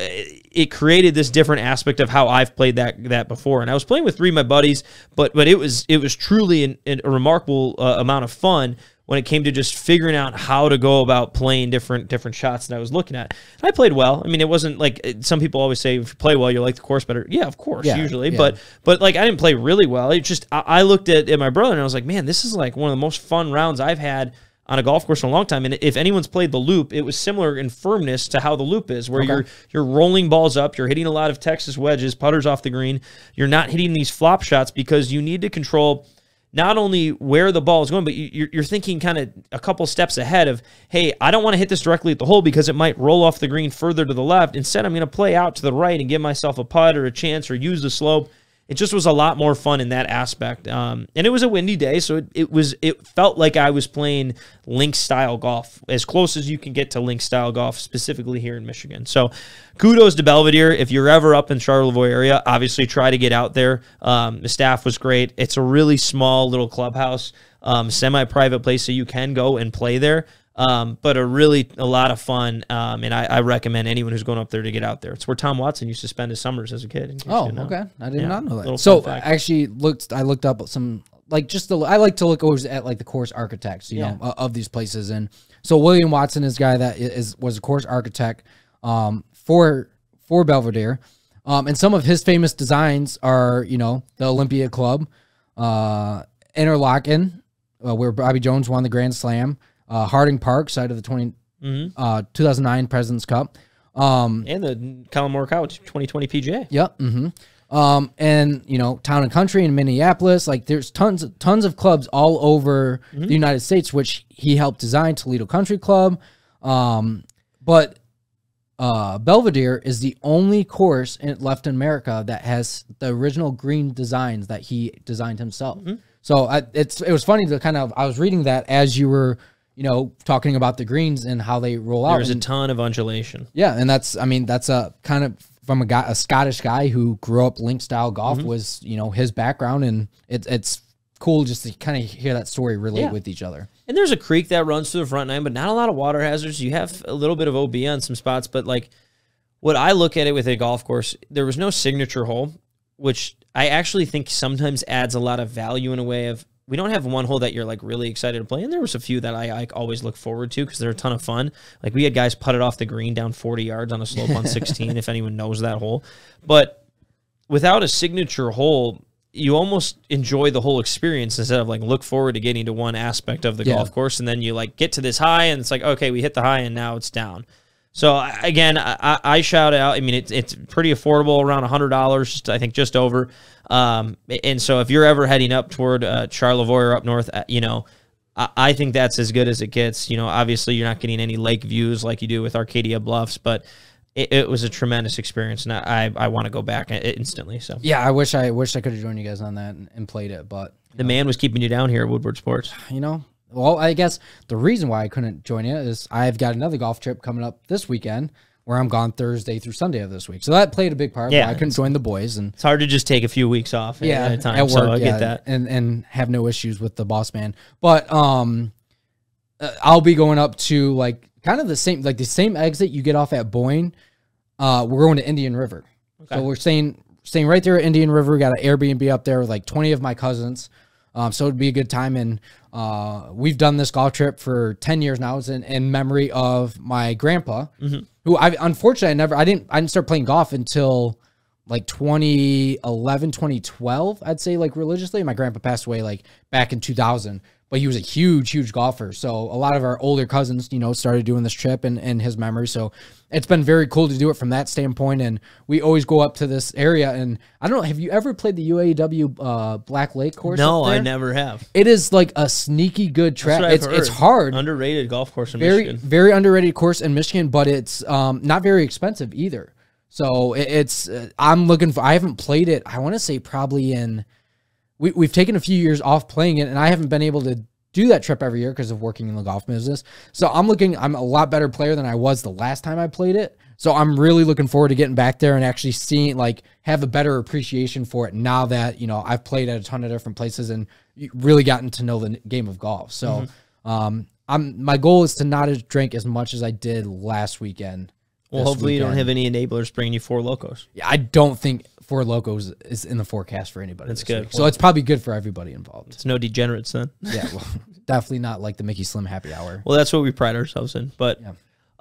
it created this different aspect of how I've played that before. And I was playing with 3 of my buddies, but it was truly a remarkable amount of fun when it came to just figuring out how to go about playing different shots that I was looking at. And I played well. I mean, it wasn't like some people always say, if you play well, you like the course better. Yeah, of course, usually. Yeah. But like, I didn't play really well. It just, I looked at my brother and I was like, man, this is like one of the most fun rounds I've had on a golf course in a long time. And if anyone's played the loop, it was similar in firmness to how the loop is, where you're rolling balls up, you're hitting a lot of Texas wedges, putters off the green. You're not hitting these flop shots because you need to control not only where the ball is going, but you're thinking kind of a couple steps ahead of, hey, I don't want to hit this directly at the hole because it might roll off the green further to the left. Instead, I'm going to play out to the right and give myself a putt or a chance or use the slope. It just was a lot more fun in that aspect. And it was a windy day, so it felt like I was playing link-style golf, as close as you can get to link-style golf, specifically here in Michigan. So kudos to Belvedere. If you're ever up in Charlevoix area, obviously try to get out there. The staff was great. It's a really small little clubhouse, semi-private place, so you can go and play there. But a lot of fun, and I recommend anyone who's going up there to get out there. It's where Tom Watson used to spend his summers as a kid. Oh, okay. I did not know that. So I actually looked up some, like, I like to look always at like the course architects, you know, of these places. And so William Watson is a guy that was a course architect for Belvedere. And some of his famous designs are, you know, the Olympia Club, Interlaken, where Bobby Jones won the Grand Slam. Harding Park, side of the 2009 President's Cup. And the Colin Morikawa 2020 PGA. Yep. And, you know, Town and Country in Minneapolis. Like, there's tons of clubs all over the United States, which he helped design. Toledo Country Club. But Belvedere is the only course left in America that has the original green designs that he designed himself. So it was funny to I was reading that as you were, you know, talking about the greens and how they roll out. There's a ton of undulation. Yeah, and that's a kind of from a Scottish guy who grew up link style golf was, you know, his background, and it's cool just to kind of hear that story relate with each other. And there's a creek that runs through the front nine, but not a lot of water hazards. You have a little bit of OB on some spots, but like what I look at it with a golf course, there was no signature hole, which I actually think sometimes adds a lot of value in a way of, we don't have one hole that you're like really excited to play. And there was a few that I always look forward to because they're a ton of fun. Like we had guys putted off the green down 40 yards on a slope on 16, if anyone knows that hole. But without a signature hole, you almost enjoy the whole experience instead of like look forward to getting to one aspect of the golf course. And then you like get to this high and it's like, okay, we hit the high and now it's down. So again, I shout out. I mean, it's pretty affordable, around $100, I think, just over. And so if you're ever heading up toward Charlevoix or up north, you know, I think that's as good as it gets. You know, obviously you're not getting any lake views like you do with Arcadia Bluffs, but it was a tremendous experience, and I want to go back instantly. So yeah, I wish I could have joined you guys on that and played it, but the man was keeping you down here at Woodward Sports. You know. Well, I guess the reason why I couldn't join you is I've got another golf trip coming up this weekend where I'm gone Thursday through Sunday of this week. So that played a big part. Yeah, I couldn't join the boys, and it's hard to just take a few weeks off at a time. At work, so I get that, and have no issues with the boss man. But I'll be going up to like kind of the same exit you get off at Boyne. We're going to Indian River, so we're staying right there at Indian River. We got an Airbnb up there with like 20 of my cousins. So it'd be a good time, and we've done this golf trip for 10 years now. It's in memory of my grandpa, who unfortunately I didn't start playing golf until like 2011, 2012, I'd say, like religiously. My grandpa passed away like back in 2000, but he was a huge golfer. So a lot of our older cousins, you know, started doing this trip in his memory. So it's been very cool to do it from that standpoint. And we always go up to this area. And I don't know, have you ever played the UAW Black Lake course? No, I never have. It is like a sneaky good track. It's hard. Underrated golf course in Michigan. Very underrated course in Michigan, but it's not very expensive either. So I'm looking for, I haven't played it, I want to say probably in, we've taken a few years off playing it, and I haven't been able to do that trip every year because of working in the golf business. So I'm a lot better player than I was the last time I played it. So I'm really looking forward to getting back there and actually seeing, like, have a better appreciation for it now that, you know, I've played at a ton of different places and really gotten to know the game of golf. So my goal is to not drink as much as I did last weekend. Well, hopefully you don't have any enablers bringing you Four Locos. Yeah, I don't think Four Locos is in the forecast for anybody. That's good. So it's probably good for everybody involved. It's no degenerates then. Yeah, well, definitely not like the Mickey Slim happy hour. Well, that's what we pride ourselves in. But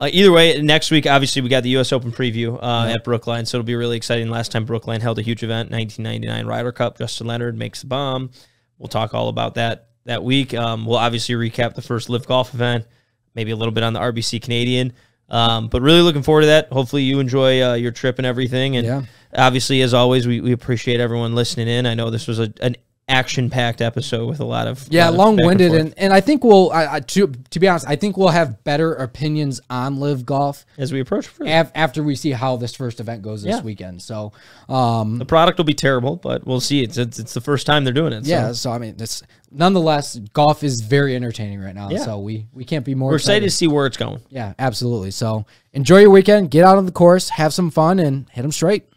either way, next week, obviously, we got the U.S. Open preview at Brookline, so it'll be really exciting. Last time Brookline held a huge event, 1999 Ryder Cup. Justin Leonard makes the bomb. We'll talk all about that week. We'll obviously recap the first LIV Golf event, maybe a little bit on the RBC Canadian. But really looking forward to that. Hopefully you enjoy your trip and everything. And obviously, as always, we appreciate everyone listening in. I know this was an action-packed episode with a lot of long-winded, and I think we'll to be honest, I think we'll have better opinions on LIV Golf as we approach after we see how this first event goes this weekend. So the product will be terrible, but we'll see. It's the first time they're doing it. So I mean, it's nonetheless, golf is very entertaining right now. So we can't be more. We're excited to see where it's going. Yeah, absolutely. So enjoy your weekend, get out on the course, have some fun, and hit them straight.